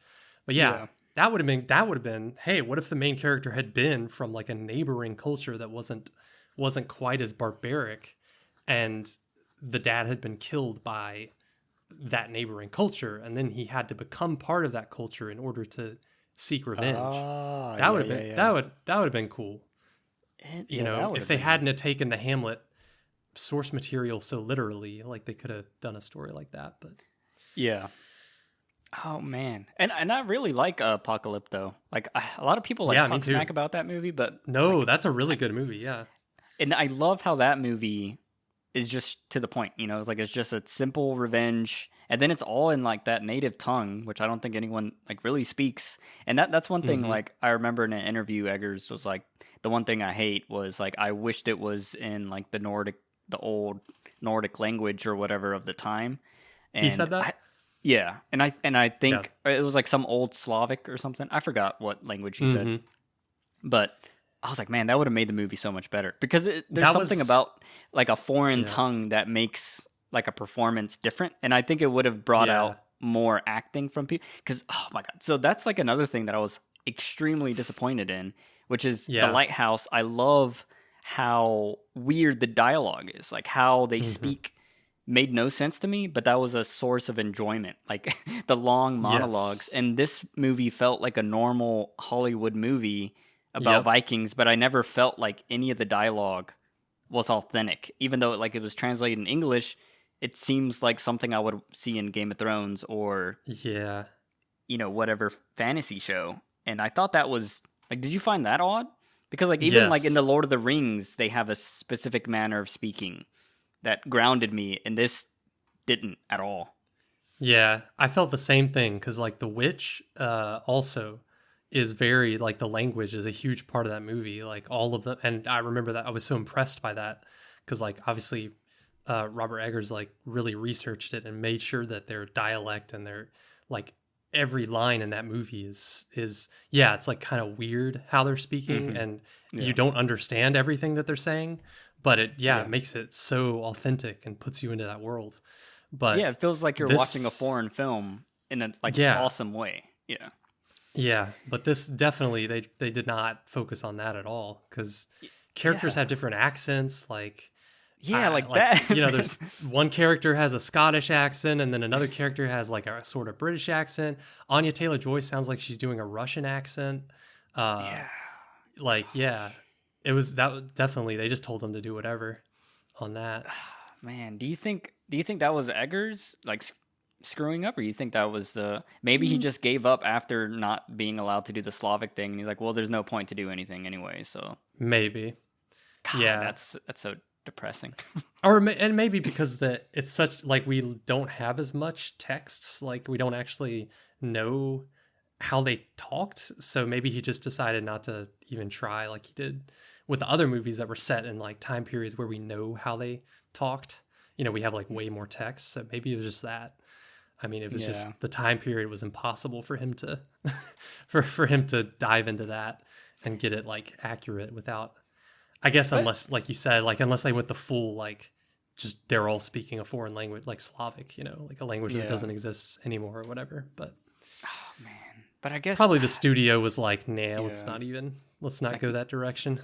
But yeah, Yeah. that would have been. Hey, what if the main character had been from like a neighboring culture that wasn't quite as barbaric, and the dad had been killed by that neighboring culture, and then he had to become part of that culture in order to seek revenge. Ah, That yeah, would have yeah, been yeah. that would have been cool. You Yeah, that know, would if have they been. hadn't have taken the Hamlet source material so literally, like they could have done a story like that. But Yeah. Oh man. And I really like Apocalypto. Like a lot of people like yeah, me talk too. smack about that movie, but No, like that's a really good movie. Yeah. and I love how that movie is just to the point, you know, it's like it's just a simple revenge, and then it's all in like that native tongue, which I don't think anyone like really speaks. And that's one thing Hmm. like I remember in an interview Eggers was like the one thing I hate was like I wished it was in like the old Nordic language or whatever of the time. He And said that. I yeah, and I Yeah. think it was like some old Slavic or something. I forgot what language he said. Hmm. But I was like, man, that would have made the movie so much better because there's That something was about like a foreign yeah, tongue that makes like a performance different, and I think it would have brought yeah, out more acting from people. Because oh my god, so that's like another thing that I was extremely disappointed in, which is the yeah. Lighthouse. I love how weird the dialogue is, like how they Hmm. speak. Made no sense to me, but that was a source of enjoyment. Like the long monologues, Yes. and this movie felt like a normal Hollywood movie about Yep. Vikings, but I never felt like any of the dialogue was authentic. Even though like it was translated in English, it seems like something I would see in Game of Thrones or, Yeah. you know, whatever fantasy show. And I thought that was like, did you find that odd? Because like even like in Yes. the Lord of the Rings, they have a specific manner of speaking that grounded me, and this didn't at all. Yeah, I felt the same thing because like The Witch also is very like the language is a huge part of that movie. Like all of them, and I remember that I was so impressed by that because like obviously Robert Eggers like really researched it and made sure that their dialect and their like every line in that movie is yeah, it's like kind of weird how they're speaking Hmm. and you Yeah, don't understand everything that they're saying, but it yeah, makes it so authentic and puts you into that world. But yeah. It feels like you're watching a this foreign film in a like yeah, awesome way. Yeah, yeah, but this definitely they did not focus on that at all because characters yeah, have different accents. Like yeah. Like like that. you know, there's one character has a Scottish accent, and then another character has like a sort of British accent. Anya Taylor-Joy sounds like she's doing a Russian accent. Uh, Yeah, like yeah, it was that definitely they just told them to do whatever on that. Man, do you think that was Eggers like screwing up, or you think that was maybe he just gave up after not being allowed to do the Slavic thing, and he's like, well, there's no point to do anything anyway. So Maybe. God, Yeah. that's so depressing. And maybe because it's such like we don't have as much texts, like we don't actually know how they talked, so maybe he just decided not to even try like he did with the other movies that were set in like time periods where we know how they talked. We have like way more text, so maybe it was just that. I mean, it was just Yeah. the time period was impossible for him to for him to dive into that and get it like accurate without, I guess, But unless, like you said, like unless they went the full like just they're all speaking a foreign language like Slavic, like a language that yeah. doesn't exist anymore or whatever. But Oh man. But I guess probably the studio was like, nah, yeah. let's not go that direction.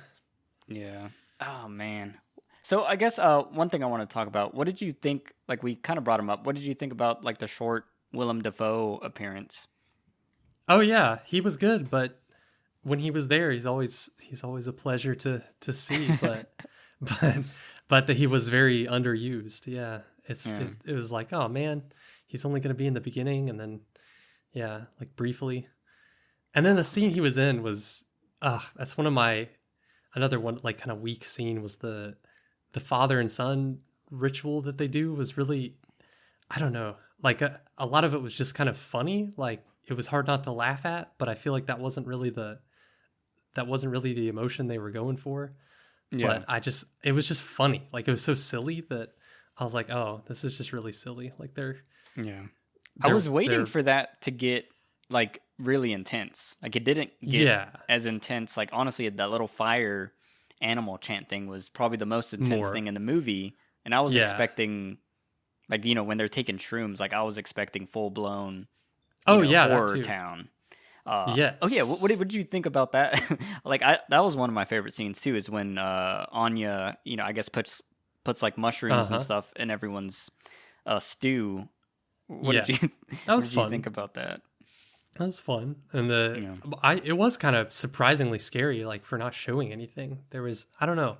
Yeah. Oh man. So I guess one thing I want to talk about. What did you think? Like we kind of brought him up. What did you think about like the short Willem Dafoe appearance? Oh yeah, he was good, but when he was there, he's always a pleasure to see. But but but he was very underused. Yeah, Yeah. it was like, oh man, he's only going to be in the beginning, and then yeah, like briefly, and then the scene he was in was that's one of my another one like kind of weak scene was the father and son ritual that they do was really, I don't know, like a lot of it was just kind of funny, like it was hard not to laugh at, but I feel like that wasn't really the emotion they were going for. Yeah. But it was just funny, like it was so silly that I was like, oh, this is just really silly, like Yeah. I they're was waiting they're for that to get like really intense. Like it didn't get yeah, as intense. Like honestly, that little fire animal chant thing was probably the most intense more thing in the movie. And I was yeah. expecting like, when they're taking shrooms, like I was expecting full blown, Oh yeah, that horror too. town. Oh yeah, what did you think about that? Like that was one of my favorite scenes too. Is when Anya, I guess puts like mushrooms and Uh-huh. stuff in everyone's stew. What did Yeah, you that what was did you fun. think about that? That was fun. And Yeah, it was kind of surprisingly scary, like for not showing anything. There was, I don't know,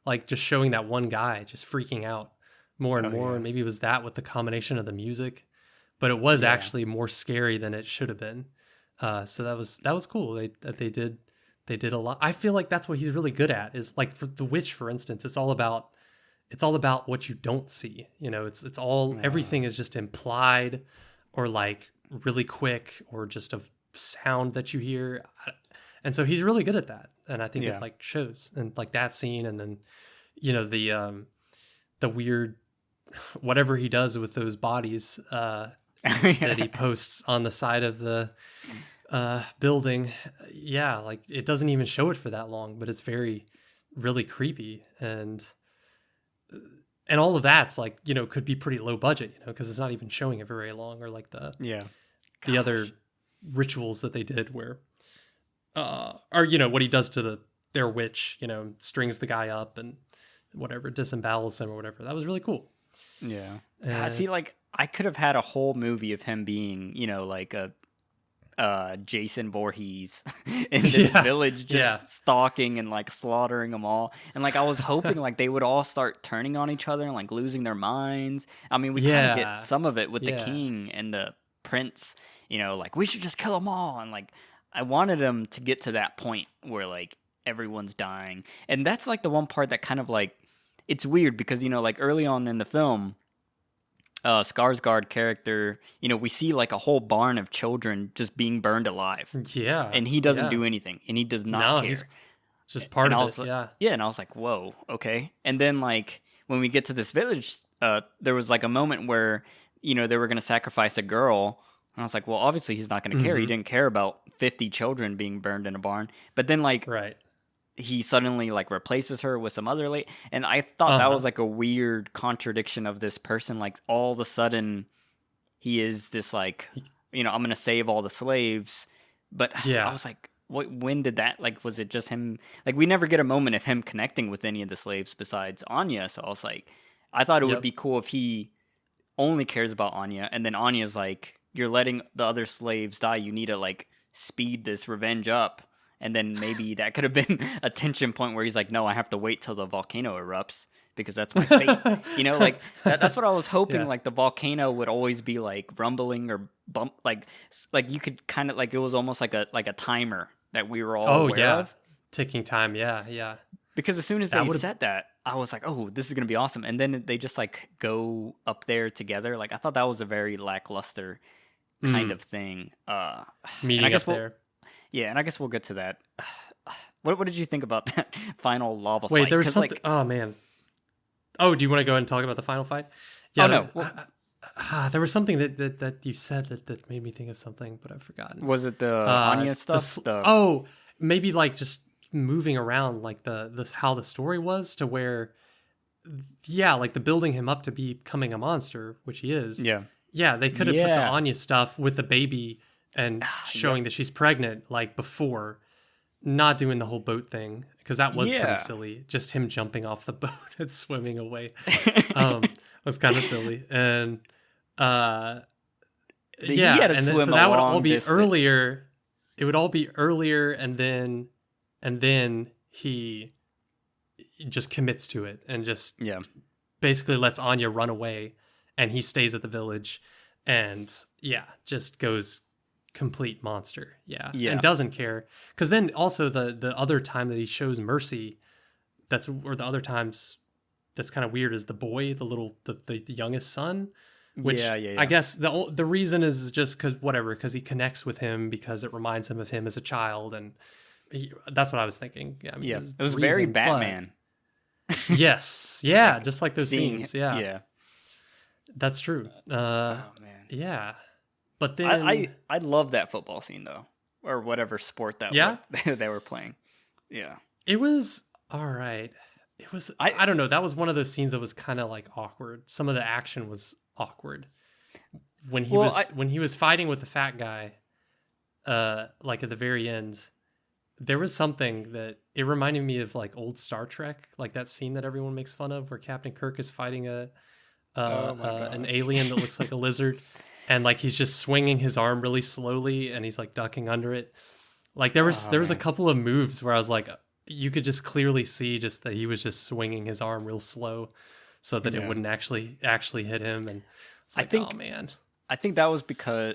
like just showing that one guy just freaking out more and oh more. yeah, And maybe it was that with the combination of the music, but it was yeah, actually more scary than it should have been. So that was cool. They did a lot. I feel like that's what he's really good at. Is like for The Witch, for instance, it's all about what you don't see. It's all uh, everything is just implied or like really quick or just a sound that you hear. And so he's really good at that. And I think it yeah, like shows and like that scene and then the weird whatever he does with those bodies that he posts on the side of the building. Yeah, like it doesn't even show it for that long, but it's very really creepy and all of that's like could be pretty low budget because it's not even showing it for very long or like the yeah. the Gosh, other rituals that they did where or what he does to their witch strings the guy up and whatever disembowels him or whatever. That was really cool. yeah. God, uh, see, like I could have had a whole movie of him being, like a Jason Voorhees in this yeah, village yeah, just stalking and like slaughtering them all. And like I was hoping like they would all start turning on each other and like losing their minds. I mean, we kind of get yeah, some of it with the yeah, king and the prince, like we should just kill them all. And like I wanted them to get to that point where like everyone's dying. And that's like the one part that kind of like it's weird because like early on in the film Skarsgard character, we see like a whole barn of children just being burned alive, yeah, and he doesn't yeah. do anything, and he does not No, he's care. just part And I of was it. like, Yeah. yeah, and I was like, whoa, okay. And then like when we get to this village, there was like a moment where they were gonna sacrifice a girl, and I was like, well, obviously he's not gonna care. He Hmm. didn't care about 50 children being burned in a barn. But then like Right. he suddenly like replaces her with some other lady, and I thought Uh that huh. was like a weird contradiction of this person. Like all of a sudden he is this like I'm gonna save all the slaves, but I Yeah. was like, what, when did that, like, was it just him? Like we never get a moment of him connecting with any of the slaves besides Anya. So I was like, I thought it would Yep. be cool if he only cares about Anya, and then Anya's like, you're letting the other slaves die, you need to like speed this revenge up. and then maybe that could have been a tension point where he's like, no, I have to wait till the volcano erupts because that's my fate. Like that's what I was hoping. Yeah. Like the volcano would always be like rumbling or bump, like you could kind of like, it was almost like a timer that we were all aware of. Ticking time. Yeah. Because as soon as they said that, I was like, oh, this is going to be awesome. And then they just like go up there together. Like I thought that was a very lackluster kind of thing. Meeting up there. Yeah, and I guess we'll get to that. What did you think about that final lava fight? Wait, there was something. Oh man. Oh, do you want to go ahead and talk about the final fight? Yeah. No. There was something that you said that made me think of something, but I've forgotten. Was it the Anya stuff? Maybe like just moving around, like the how the story was to where, like the building him up to becoming a monster, which he is. Yeah, they could have put the Anya stuff with the baby and showing that she's pregnant, like before, not doing the whole boat thing, because that was pretty silly. Just him jumping off the boat and swimming away was kind of silly. And and then, so that would all be distance. Earlier. It would all be earlier, and then he just commits to it and just basically lets Anya run away, and he stays at the village, and just goes complete monster, and doesn't care. Because then also the other time that he shows mercy, the other times that's kind of weird, is the boy, the youngest son, which I guess the reason is just because he connects with him because it reminds him of him as a child, and that's what I was thinking. I mean, it was very Batman. Yes, just like those scenes. That's true. Oh man, but then I love that football scene though, or whatever sport that they were playing. Yeah, it was all right. It was I don't know. That was one of those scenes that was kind of like awkward. Some of the action was awkward when he was fighting with the fat guy. Like at the very end, there was something that it reminded me of like old Star Trek, like that scene that everyone makes fun of where Captain Kirk is fighting an alien that looks like a lizard, and like he's just swinging his arm really slowly and he's like ducking under it. Like there was a couple of moves where I was like, you could just clearly see just that he was just swinging his arm real slow so that it wouldn't actually hit him. And it's like, oh man. I think that was because,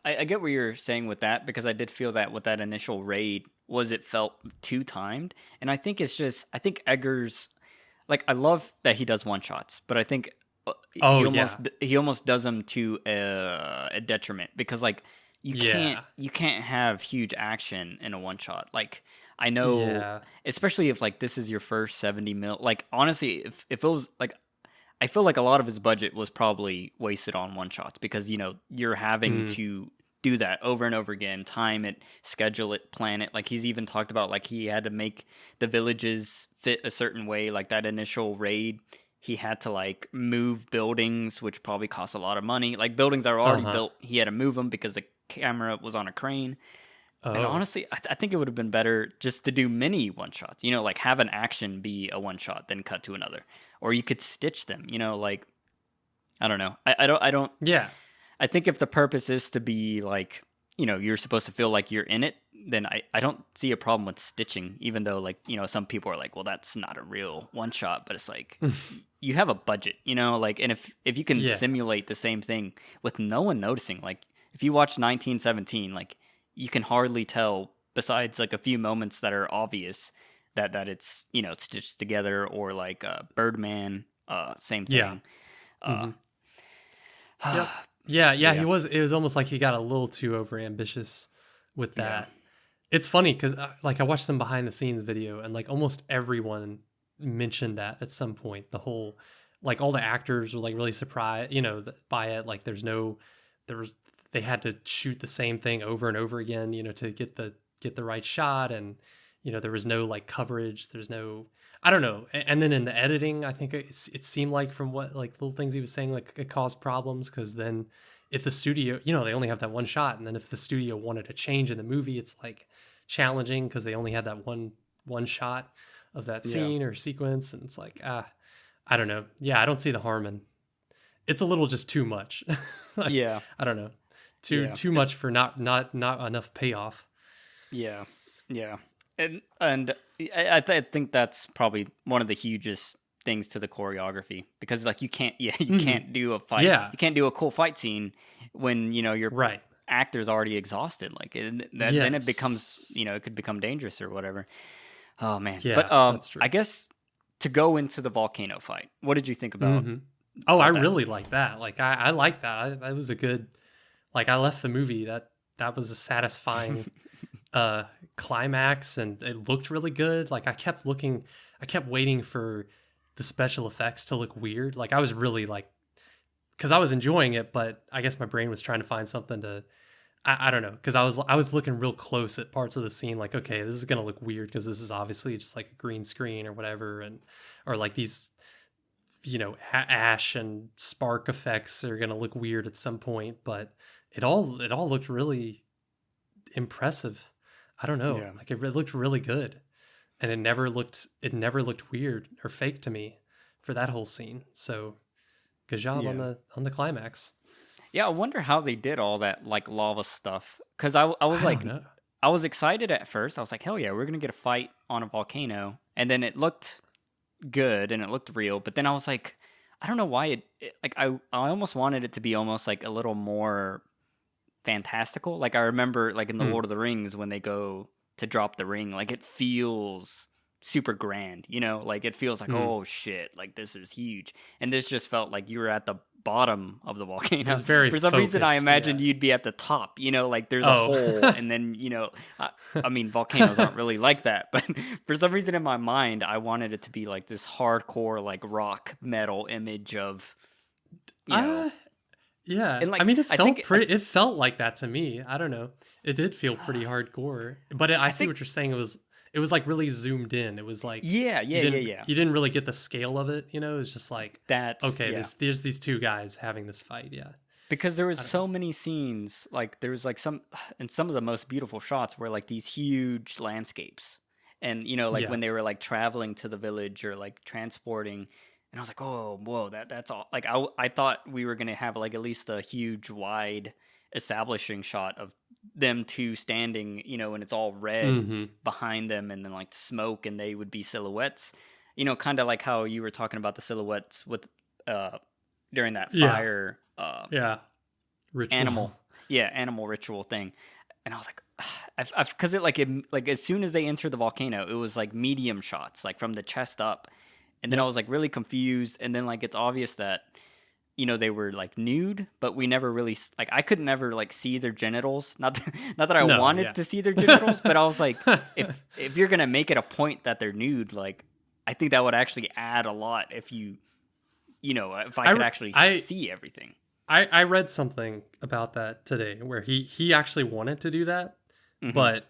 I get what you're saying with that, because I did feel that with that initial raid it felt too timed. And I think Eggers, like, I love that he does one shots, but I think he almost does them to a detriment, because like you can't have huge action in a one shot. Like I know, especially if like this is your first 70 mil, like honestly, if it was like, I feel like a lot of his budget was probably wasted on one shots, because you're having to do that over and over again, time it, schedule it, plan it. Like he's even talked about like he had to make the villages fit a certain way. Like that initial raid, he had to like move buildings, which probably cost a lot of money. Like buildings that are already built, he had to move them because the camera was on a crane. And honestly, I think it would have been better just to do mini one shots, like have an action be a one shot, then cut to another, or you could stitch them, like, I don't know. I don't. Yeah. I think if the purpose is to be like, you're supposed to feel like you're in it, then I don't see a problem with stitching, even though like, some people are like, well, that's not a real one shot, but it's like, you have a budget, like, and if you can simulate the same thing with no one noticing, like if you watch 1917, like, you can hardly tell, besides like a few moments that are obvious, that it's it's stitched together, or like Birdman, same thing. It was almost like he got a little too overambitious with that. It's funny because like I watched some behind the scenes video, and like almost everyone mentioned that at some point. The whole, like all the actors were like really surprised by it. Like they had to shoot the same thing over and over again, to get the right shot. And, there was no like coverage. There's no, I don't know. And then in the editing, I think it seemed like from what, like little things he was saying, like it caused problems. Cause then if the studio, they only have that one shot. And then if the studio wanted to change in the movie, it's like challenging because they only had that one shot of that scene or sequence. And it's like, I don't know. Yeah. I don't see the harm in, it's a little just too much. I don't know. Too much for not enough payoff. Yeah. Yeah, and I think that's probably one of the hugest things to the choreography, because like you can't you can't do a fight, Yeah. you can't do a cool fight scene when your Right. actor's already exhausted. Like then it becomes, Yes. it could become dangerous or whatever. Oh man, but Yeah, that's I true. guess to go into the volcano fight, what did you think Hmm. Oh, I about that? really like that. Like I like that. That was a good. Like I left the movie that was a satisfying uh climax, and it looked really good. Like I kept waiting for the special effects to look weird. Like I was really like, because I was enjoying it, but I guess my brain was trying to find something to, I don't know, because I was looking real close at parts of the scene, like, okay, this is gonna look weird because this is obviously just like a green screen or whatever, and or like these, ash and spark effects are gonna look weird at some point, but it all looked really impressive. I don't know, Yeah, like it looked really good, and it never looked weird or fake to me for that whole scene. So good job yeah. on the climax. Yeah, I wonder how they did all that like lava stuff. Cause I was I don't like, know. I was excited at first. I was like, hell yeah, we're gonna get a fight on a volcano, and then it looked good and it looked real. But then I was like, I don't know why like I almost wanted it to be almost like a little more fantastical. Like I remember like in the Hmm. Lord of the Rings when they go to drop the ring, like it feels super grand, like it feels like, Hmm. oh shit, like this is huge. And this just felt like you were at the bottom of the It was volcano. very For some reason I focused. imagined Yeah. you'd be at the top, like there's a Oh. hole, and then I mean volcanoes aren't really like that, but for some reason in my mind I wanted it to be like this hardcore like rock metal image of, you know uh, yeah. and I like mean, I think it felt like that to me. I don't know. It did feel pretty hardcore, but I I see think what you're saying. It was like really zoomed in. It was like yeah. you didn't really get the scale of it. You know, it's just like, That's okay, yeah. there's these two guys having this fight. Yeah. Because there was I don't know. so many scenes, like there was like some and some of the most beautiful shots were like these huge landscapes. And like Yeah. when they were like traveling to the village or like transporting, and I was like, "Oh, whoa, that's all." Like I thought we were going to have like at least a huge wide establishing shot of them two standing, and it's all red Mm-hmm. behind them, and then like smoke, and they would be silhouettes. Kind of like how you were talking about the silhouettes with uh during that Yeah. fire Yeah. Ritual. animal animal ritual thing. And I was like, because like as soon as they entered the volcano, it was like medium shots, like from the chest up. And then I Yep. was like really confused, and then like it's obvious that they were like nude, but we never really like I could never like see their genitals. Not that I No. wanted Yeah. to see their genitals, but I was like, if you're gonna make it a point that they're nude, like I think that would actually add a lot if if I could actually I see everything. I read something about that today where he actually wanted to do that, Hmm. but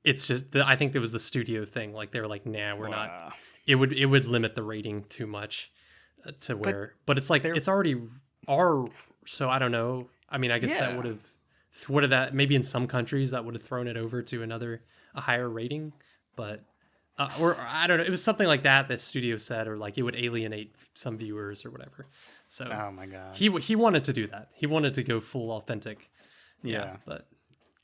it's just I think it was the studio thing. Like they were like, nah, we're not. Wow. It would limit the rating too much to But where. But it's like they're it's already R. So I don't know. I mean, I guess that yeah. would have that maybe in some countries that would have thrown it over to a higher rating, but. Or I don't know. It was something like that that studio said, or like it would alienate some viewers or whatever. So Oh my god. he wanted to do that. He wanted to go full authentic. Yeah, Yeah. but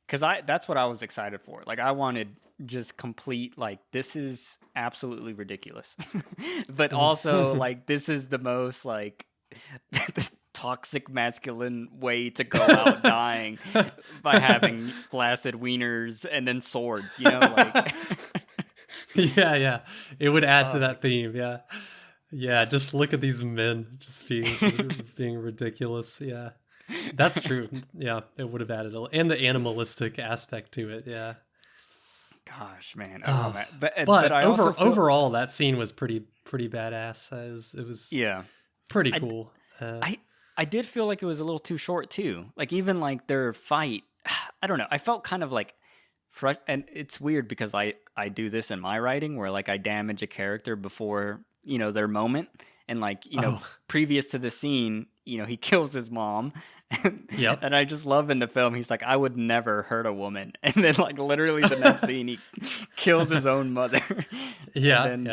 Cuz that's what I was excited for. Like I wanted just complete like this is absolutely ridiculous. But also like this is the most like toxic masculine way to go out dying by having flaccid wieners and then swords, like yeah, yeah, it would add to oh my that theme. Yeah, yeah. Just look at these men just being ridiculous. Yeah, that's true. Yeah, it would have added and the animalistic aspect to it. Yeah. gosh, man. Oh Oh, man. But I also feel overall, that scene was pretty badass. It was yeah. pretty I cool. I I did feel like it was a little too short too. Like even like their fight, I don't know. I felt kind of like fresh, and it's weird because I do this in my writing where like I damage a character before their moment, and like Oh, previous to the scene, he kills his mom. And, yep. and I just love in the film, he's like, I would never hurt a woman. And then, like, literally the next scene, he kills his own mother. And Yeah, then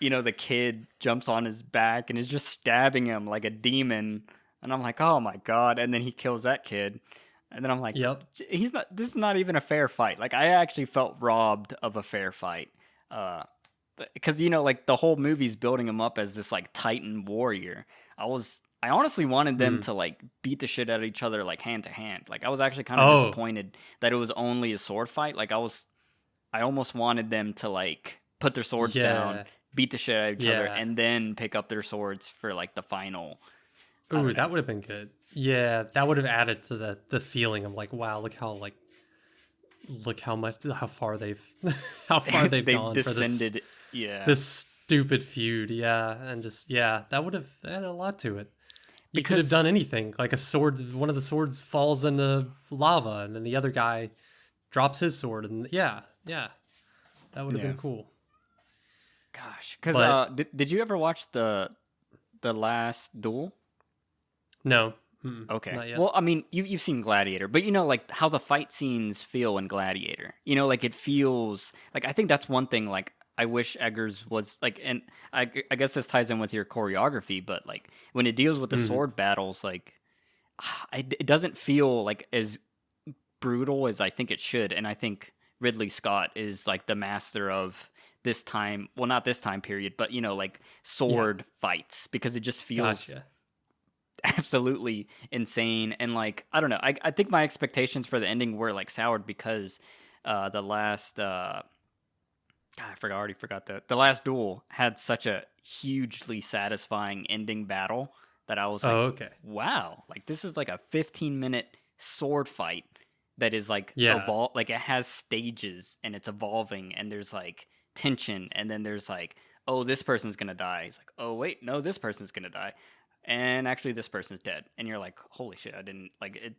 yeah. the kid jumps on his back and is just stabbing him like a demon. And I'm like, oh my God. And then he kills that kid. And then I'm like, Yep. he's not. This is not even a fair fight. Like I actually felt robbed of a fair fight, because like the whole movie's building him up as this like Titan warrior. I honestly wanted them to like beat the shit out of each other like hand to hand. Like I was actually kind of Oh, disappointed that it was only a sword fight. Like I almost wanted them to like put their swords down, yeah. beat the shit out of each other, Yeah. and then pick up their swords for like the final. I Ooh, don't know. that would have been good. Yeah, that would have added to the feeling of like, wow, look how far they've how far they've They've gone for descended. Yeah, this stupid feud. Yeah, and just that would have added a lot to it. You could have because done anything. Like a sword, one of the swords falls into lava, and then the other guy drops his sword, and yeah, that would have yeah, been cool. gosh, because But did you ever watch the last duel? no, Okay. not yet. Well, I mean, you've seen Gladiator, but like how the fight scenes feel in Gladiator. Like it feels like I think that's one thing. Like I wish Eggers was like, and I guess this ties in with your choreography, but like when it deals with the Mhm. sword battles, like it doesn't feel like as brutal as I think it should. And I think Ridley Scott is like the master of this time. Well, not this time period, but like Yeah, sword fights because it just feels gotcha. absolutely insane. And like I don't know, I think my expectations for the ending were like soured because the last God, already forgot the last duel had such a hugely satisfying ending battle that I was like, Oh, okay. wow, like this is like a 15-minute sword fight that is like Yeah, like it has stages and it's evolving and there's like tension and then there's like, oh, this person's gonna die. He's like, oh wait, no, this person's gonna die. And actually this person's dead. And you're like, holy shit, I didn't like it.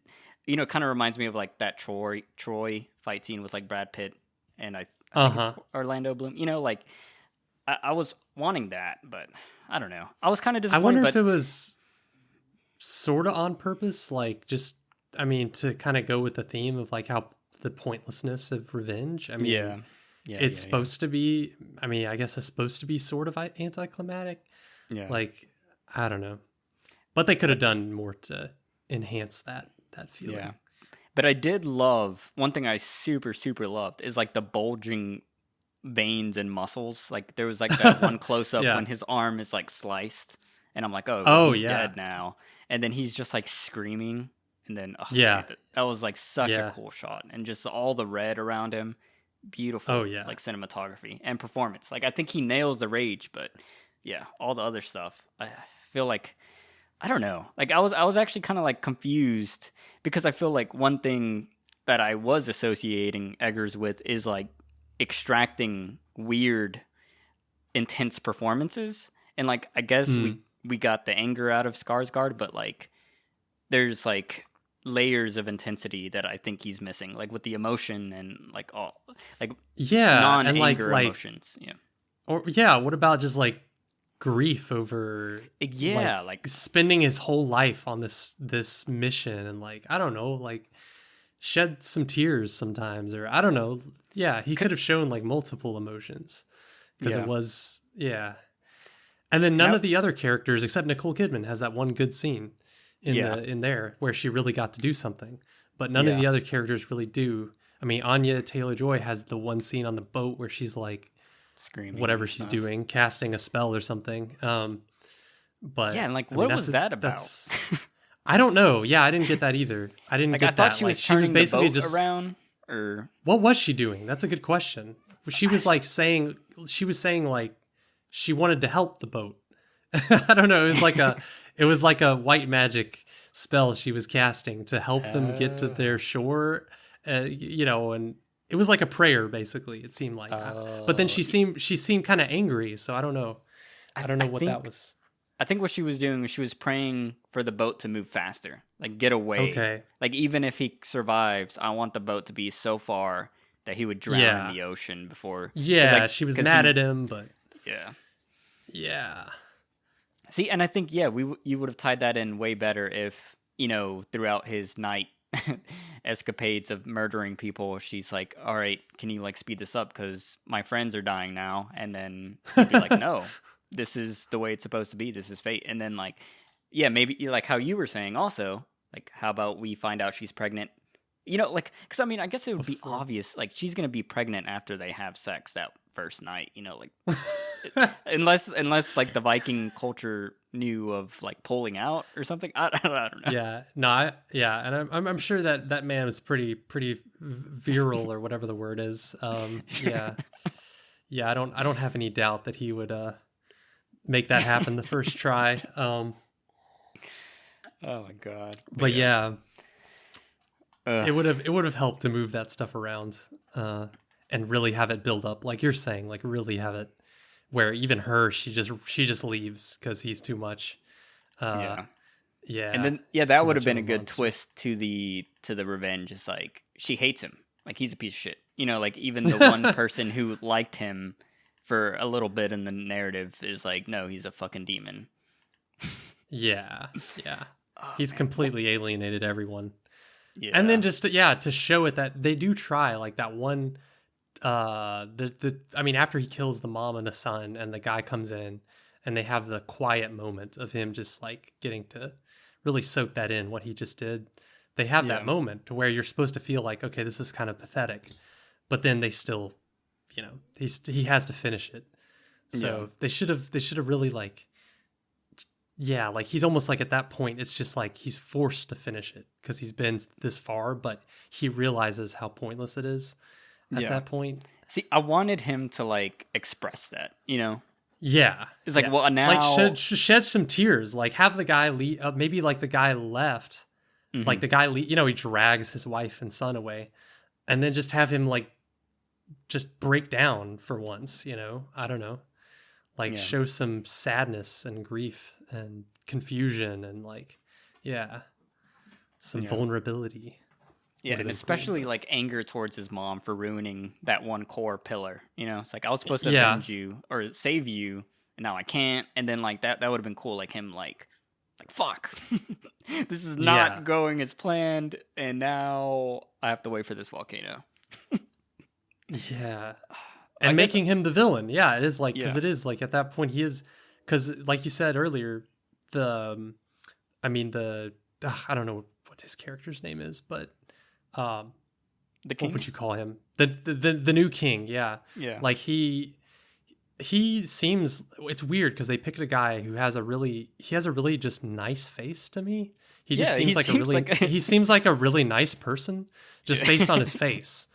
Kind of reminds me of like that Troy fight scene with like Brad Pitt and I uh think it's huh. Orlando Bloom. Like I was wanting that, but I don't know. I was kind of I disappointed, wonder if but it was sort of on purpose, like just I mean to kind of go with the theme of like how the pointlessness of revenge. I mean, yeah, yeah, it's yeah, yeah, supposed to be. I mean, I guess it's supposed to be sort of anticlimactic. yeah. Like I don't know, but they could have But done more to enhance that yeah, feeling. but I did love one thing I super super loved is like the bulging veins and muscles. Like there was like that one close up Yeah. when his arm is like sliced, and I'm like, oh, well, Oh he's yeah. dead now. And then he's just like screaming, and then oh man, Yeah. that was like such a Yeah. cool shot, and just all the red around him, Oh beautiful yeah. like cinematography and performance. Like I think he nails the rage, but yeah, all the other stuff, I feel like I don't know. Like I was actually kind of like confused because I feel like one thing that I was associating Eggers with is like extracting weird, intense performances, and like I guess Mm. we got the anger out of Skarsgård, but like there's like layers of intensity that I think he's missing, like with the emotion and like all like Yeah, and non-anger like emotions. Yeah, or yeah, what about just like grief over yeah, like like spending his whole life on this mission and like I don't know, like shed some tears sometimes or I don't know. Yeah, he could have shown like multiple emotions because it yeah, was yeah. And then and none I of the other characters except Nicole Kidman has that one good scene yeah, in there where she really got to do something. But none of yeah, the other characters really do. I mean, Anya Taylor-Joy has the one scene on the boat where she's like screaming whatever and she's stuff. doing, casting a spell or something. Yeah, But and like I mean, what was that about? that's I don't know. Yeah, I didn't get that either. I didn't Like I get thought that. she Like was she was turning the basically boat just around, or what was she doing? That's a good question. She was like saying she was saying like she wanted to help the boat. I don't know. It was like a white magic spell she was casting to help them get to oh, their shore. And it was like a prayer basically. It seemed like, but then oh, she seemed kind of angry. So I don't know. I don't I know what that think was. what she was doing was she was praying for the boat to move faster, like get away. Okay. Like even if he survives, I want the boat to be so far that he would drown in Yeah. the ocean before, Yeah. She was because mad he's at him, but yeah. yeah. See, and I think yeah, you would have tied that in way better if throughout his night escapades of murdering people, she's like, "All right, can you like speed this up because my friends are dying now?" And then he'd be like, "No, this is the way it's supposed to be. This is fate." And then like, yeah, maybe like how you were saying also, like how about we find out she's pregnant like, because I mean, I guess it would be Before. obvious, like, she's gonna be pregnant after they have sex that first night, like, unless like the Viking culture knew of like pulling out or something. I don't know. Yeah, no, yeah, and I'm sure that man is pretty virile or whatever the word is. Yeah, yeah, I don't have any doubt that he would make that happen the first try. Oh my god. But yeah, Ugh. it would have helped to move that stuff around and really have it build up, like you're saying, like really have it where even her she just leaves because he's too much. Yeah. Yeah, And then it's that too would have much been of a a good monster. twist to the revenge. Is like she hates him. Like he's a piece of shit. Like even the one person who liked him for a little bit in the narrative is like, no, he's a fucking demon. Yeah, yeah. Oh, He's man. completely alienated everyone. Yeah. And then just to show it that they do try, like that one I mean, after he kills the mom and the son and the guy comes in and they have the quiet moment of him just like getting to really soak that in what he just did. They have that Yeah. moment to where you're supposed to feel like, okay, this is kind of pathetic, but then they still, he has to finish it. So they should have really like, yeah, like he's almost like at that point, it's just like he's forced to finish it because he's been this far, but he realizes how pointless it is at that point. See, I wanted him to like express that, Yeah, It's like, yeah. well, now, like shed some tears. Like have the guy leave. Maybe like the guy left. Like the guy, he drags his wife and son away, and then just have him like just break down for once. I don't know. Like show some sadness and grief and confusion and like, yeah, some vulnerability. Yeah, and especially like anger towards his mom for ruining that one core pillar. It's like I was supposed to avenge you or save you, and now I can't. And then like that would have been cool. Like him, like fuck, this is not going as planned, and now I have to wait for this volcano. Yeah, and making him the villain. Yeah, it is like because it is like at that point he is because like you said earlier, I don't know what his character's name is, but The king? What would you call him? The new king, yeah. Yeah. Like he seems, it's weird because they picked a guy who has a really just nice face to me. He just seems he seems like a really nice person just based on his face.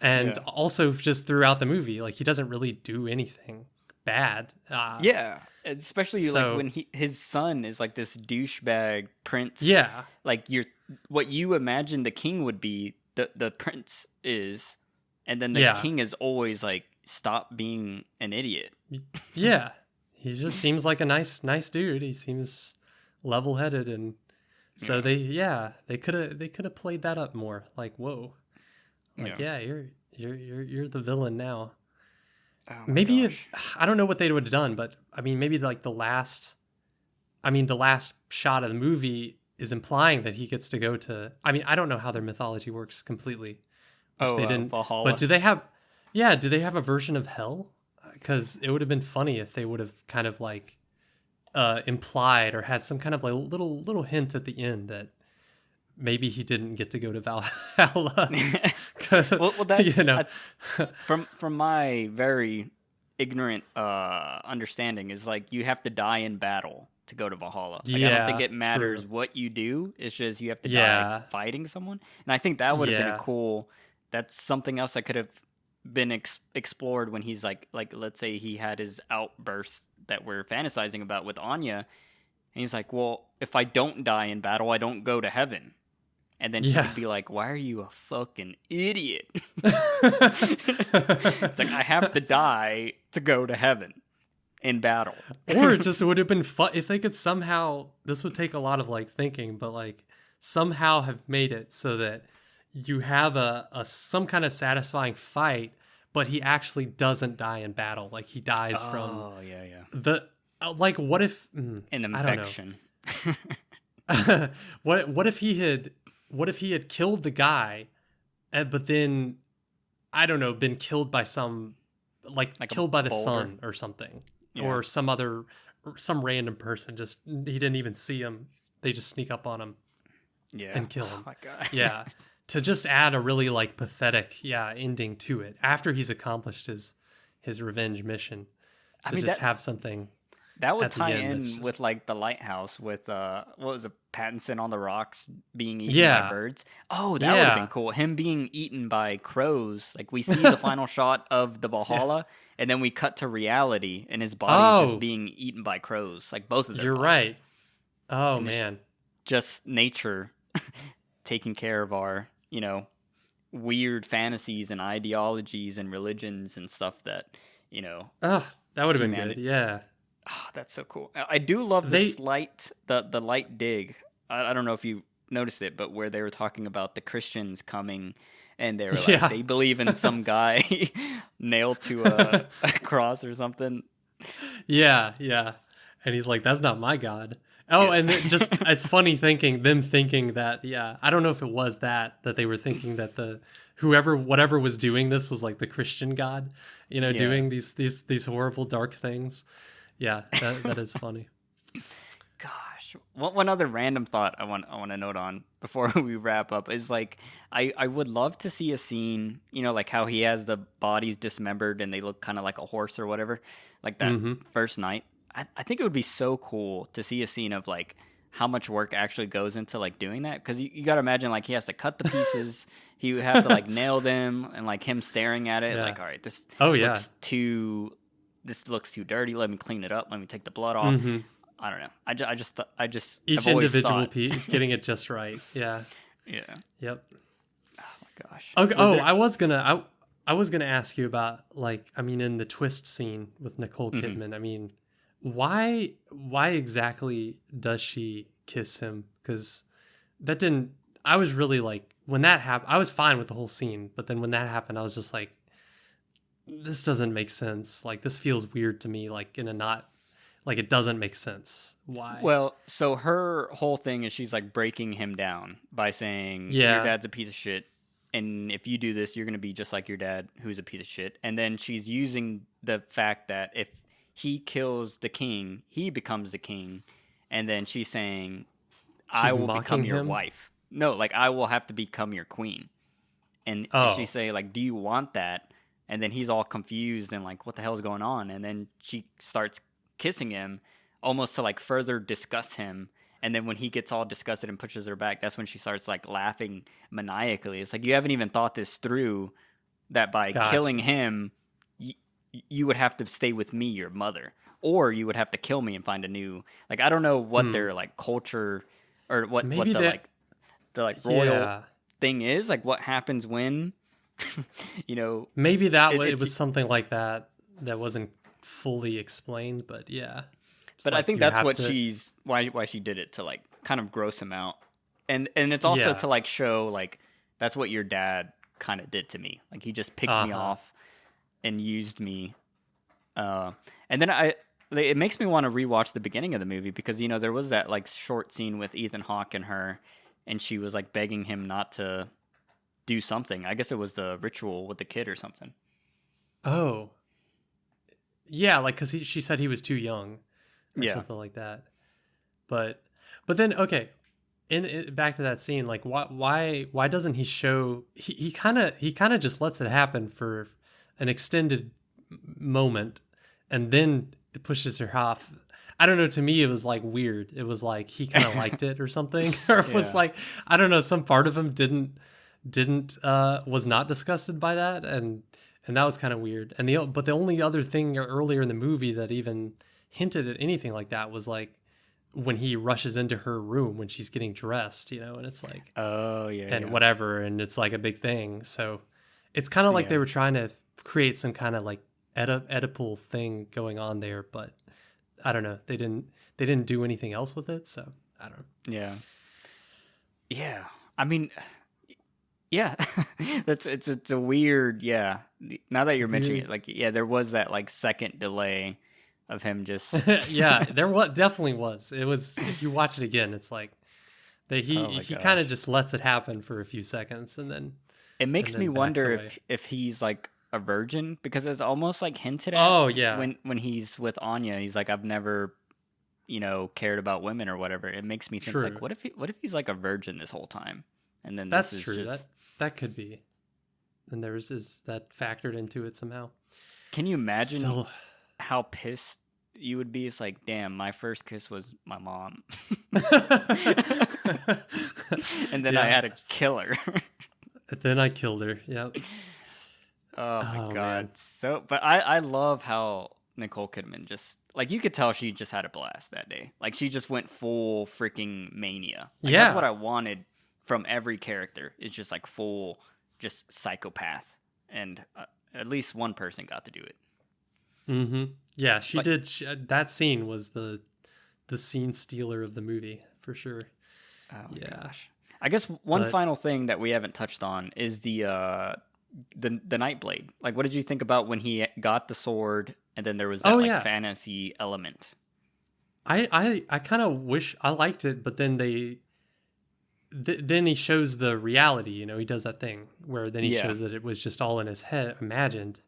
And also just throughout the movie, like he doesn't really do anything bad. Especially like when his son is like this douchebag prince. Yeah. Like what you imagine the king would be, the prince is, and then the king is always like, stop being an idiot. Yeah. He just seems like a nice dude. He seems level-headed, and so they could have played that up more. Like, whoa. Like, you're the villain now. Oh maybe I don't know what they would have done, but I mean, maybe like the last shot of the movie is implying that he gets to go to. I mean, I don't know how their mythology works completely, which they didn't. Valhalla. But do they have a version of hell? Because it would have been funny if they would have kind of like implied or had some kind of like little hint at the end that maybe he didn't get to go to Valhalla. well, that's from my very ignorant understanding is like you have to die in battle to go to Valhalla. Like, I don't think it matters what you do. It's just you have to die fighting someone. And I think that would have been a cool. That's something else that could have been explored when he's like let's say he had his outbursts that we're fantasizing about with Anya, and he's like, well, if I don't die in battle, I don't go to heaven. And then she could be like, why are you a fucking idiot? It's like, I have to die to go to heaven in battle. Or it just would have been fun if they could somehow, this would take a lot of like thinking, but like somehow have made it so that you have some kind of satisfying fight, but he actually doesn't die in battle. Like he dies from the, like, what if, an infection. What if he had killed the guy, but then, I don't know, been killed by some, like killed by the sun or something, or some random person, just, he didn't even see him. They just sneak up on him and kill him. Oh my God. Yeah. to just add a really like pathetic ending to it after he's accomplished his revenge mission, I to mean just have something that would at the tie end that's in just with like the lighthouse with what was it, Pattinson on the rocks being eaten by yeah birds. Oh, that would have been yeah cool. Him being eaten by crows. Like we see the final shot of the yeah. Valhalla, and then we cut to reality, and his body's just Oh, being eaten by crows, like both of their you're bodies, right. Oh and it's man. just nature taking care of our, weird fantasies and ideologies and religions and stuff that, you know, Oh, that would have been good. humanity. Yeah. Oh, that's so cool. I do love the They slight, the light dig. I don't know if you noticed it, but where they were talking about the Christians coming, and they were like, yeah. they believe in some guy nailed to a cross or something. Yeah, yeah. And he's like, that's not my God. Oh, Yeah. and it just it's funny them thinking that, I don't know if it was that they were thinking that the whatever was doing this was like the Christian God, Yeah. doing these horrible dark things. Yeah, that is funny. Gosh, one other random thought I want to note on before we wrap up is like I would love to see a scene, like how he has the bodies dismembered and they look kind of like a horse or whatever, like that Mm-hmm. first night. I think it would be so cool to see a scene of like how much work actually goes into like doing that, because you got to imagine like he has to cut the pieces, he would have to like nail them, and like him staring at it Yeah. like, all right, this Oh yeah. looks too this looks too dirty. Let me clean it up. Let me take the blood off. Mm-hmm. I don't know. I just Each have always individual thought, piece getting it just right. Yeah. yeah. Yep. Oh my gosh. Okay. Was Oh, there? I was gonna ask you about, like, I mean, in the twist scene with Nicole Mhm. Kidman. I mean, why exactly does she kiss him? Because that didn't. I was really like, when that happened, I was fine with the whole scene, but then when that happened, I was just like, this doesn't make sense. Like, this feels weird to me. Like, in a not like, it doesn't make sense. Why? Well, so her whole thing is she's like breaking him down by saying your Yeah. dad's a piece of shit, and if you do this, you're gonna be just like your dad, who's a piece of shit. And then she's using the fact that if he kills the king, he becomes the king, and then she's saying, I She's will become mocking your him. wife. No, like I will have to become your queen. And she Oh, say like, do you want that? And then he's all confused and like, what the hell is going on? And then she starts kissing him almost to like further disgust him. And then when he gets all disgusted and pushes her back, that's when she starts like laughing maniacally. It's like, you haven't even thought this through, that by killing gotcha. him, you would have to stay with me, your mother, or you would have to kill me and find a new, like, I don't know what Hmm. their like culture, or what Maybe the that. like royal Yeah. thing is, like what happens when you know Maybe that it, it it's was something like that that wasn't fully explained, but yeah, it's but I like think you that's have what to. she's why she did it, to like kind of gross him out, and it's also Yeah. to like show like that's what your dad kind of did to me, like he just picked Uh me huh. off and used me, uh and then it makes me want to rewatch the beginning of the movie, because there was that like short scene with Ethan Hawke and her, and she was like begging him not to do something. I guess it was the ritual with the kid or something. Oh, yeah, like because she said he was too young or Yeah. something like that. But then okay, back to that scene, like why doesn't he show? He kind of just lets it happen for an extended moment, and then it pushes her off. I don't know. To me, it was like weird. It was like he kind of liked it or something, or it was Yeah. like, I don't know. Some part of him didn't was not disgusted by that, and that was kind of weird. And the only other thing earlier in the movie that even hinted at anything like that was like when he rushes into her room when she's getting dressed, and it's like, Oh, yeah, and yeah. whatever, and it's like a big thing. So it's kind of like they Yeah. were trying to create some kind of like Oedipal thing going on there, but I don't know. They didn't do anything else with it, so I don't know. Yeah. Yeah. I mean, yeah. It's a weird, yeah. Now that It's a you're mentioning weird. it, like, yeah, there was that like second delay of him just Yeah, there was definitely was. It was, if you watch it again, it's like that oh my he kind of gosh. just lets it happen for a few seconds It and makes me then backs wonder away. if he's like a virgin, because it's almost like hinted at Oh yeah, when he's with Anya. He's like, I've never, cared about women or whatever. It makes me think like, true. what if he's like a virgin this whole time? and then That's this is true. just. That could be. And is that factored into it somehow. Can you imagine Still, how pissed you would be? It's like, damn, my first kiss was my mom, and then I yeah. had to kill her. Then I killed her. Yep. Oh my Oh god. man. So, but I love how Nicole Kidman just like you could tell she just had a blast that day. Like she just went full freaking mania. Like that's what Yeah. I wanted from every character. It's just like full just psychopath, and at least one person got to do it. Mm-hmm. Yeah, she Like, did. That scene was the scene stealer of the movie for sure. oh my Yeah. gosh. I guess one But final thing that we haven't touched on is the Nightblade. Like, what did you think about when he got the sword and then there was that oh like yeah, fantasy element? I kind of wish I liked it, but then then he shows the reality. You know, he does that thing where then he Yeah. shows that it was just all in his head, imagined.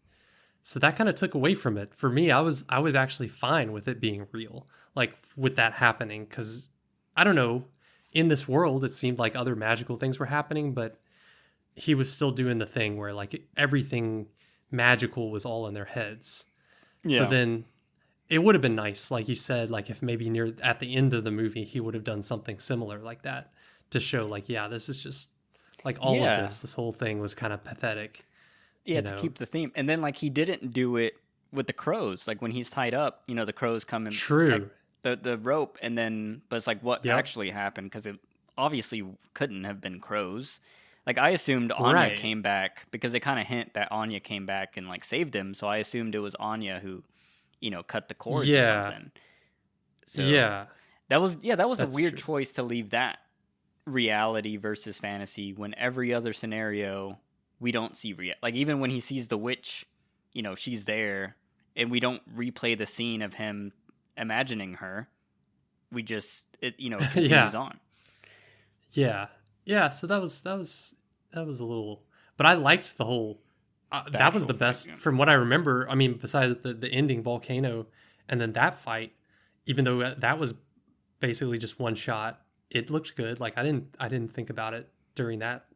So that kind of took away from it. For me, I was actually fine with it being real, like with that happening, because I don't know, in this world it seemed like other magical things were happening, but he was still doing the thing where like everything magical was all in their heads. So Yeah. then it would have been nice, like you said, like if maybe near at the end of the movie he would have done something similar like that to show like, yeah, this is just like all of Yeah. this whole thing was kind of pathetic, Yeah, you to know. keep the theme. And then like he didn't do it with the crows. Like when he's tied up, the crows come and protect True. the rope, and then but it's like what Yep. actually happened because it obviously couldn't have been crows. Like I assumed Anya Right. came back because they kind of hint that Anya came back and like saved him. So I assumed it was Anya who, cut the cords or Yeah. something. So Yeah. that was a That's weird true. choice to leave that reality versus fantasy when every other scenario we don't see like even when he sees the witch, she's there, and we don't replay the scene of him imagining her. We just it continues Yeah. on. Yeah. Yeah, so that was a little, but I liked the whole The that was actual the fight. best Yeah. from what I remember. I mean, besides the ending volcano and then that fight, even though that was basically just one shot, it looked good. Like I didn't think about it during that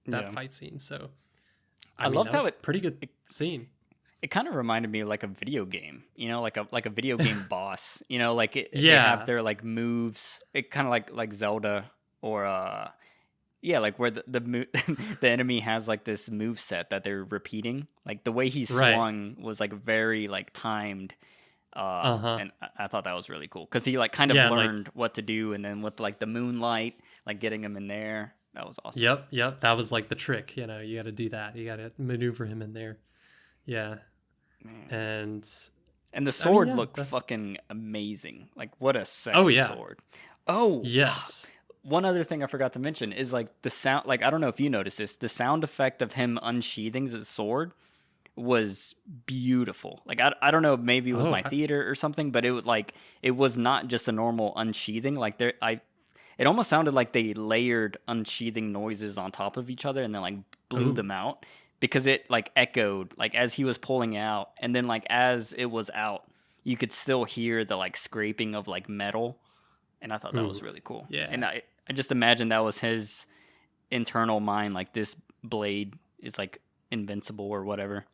Yeah. fight scene. So I I mean, loved that how was pretty good it, scene. it kind of reminded me of like a video game, like a video game boss, like they have Yeah. their like moves. It kind of like Zelda or yeah, like where the enemy has like this move set that they're repeating. Like the way he Right. swung was like very like timed, Uh-huh. and I thought that was really cool because he like kind of Yeah, like learned what to do, and then with like the moonlight, like getting him in there, that was awesome. yep, that was like the trick, you know. You got to do that. You got to maneuver him in there. Yeah. Man. And And the I mean, sword yeah. looked fucking amazing. Like what a Oh sexy yeah. sword. Oh, Yes. one other thing I forgot to mention is like the sound. Like I don't know if you noticed this, the sound effect of him unsheathing the sword was beautiful. Like I don't know, maybe it was Oh, my theater or something, but it was not just a normal unsheathing. Like it almost sounded like they layered unsheathing noises on top of each other and then like blew ooh. them out because it like echoed like as he was pulling out, and then like as it was out, you could still hear the like scraping of like metal, and I thought that was Ooh. really cool. Yeah. And I just imagine that was his internal mind, like this blade is like invincible or whatever.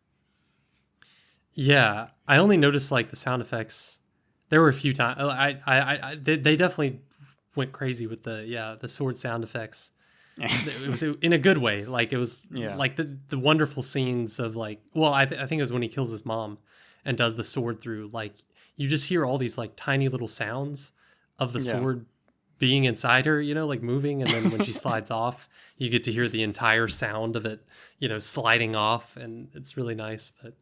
Yeah. I only noticed like the sound effects. There were a few times they definitely went crazy with the sword sound effects. It was in a good way. Like it was Yeah. like the wonderful scenes of like, well, I think it was when he kills his mom and does the sword through, like you just hear all these like tiny little sounds of the Yeah. sword being inside her, you know, like moving, and then when she slides off, you get to hear the entire sound of it, you know, sliding off, and it's really nice. But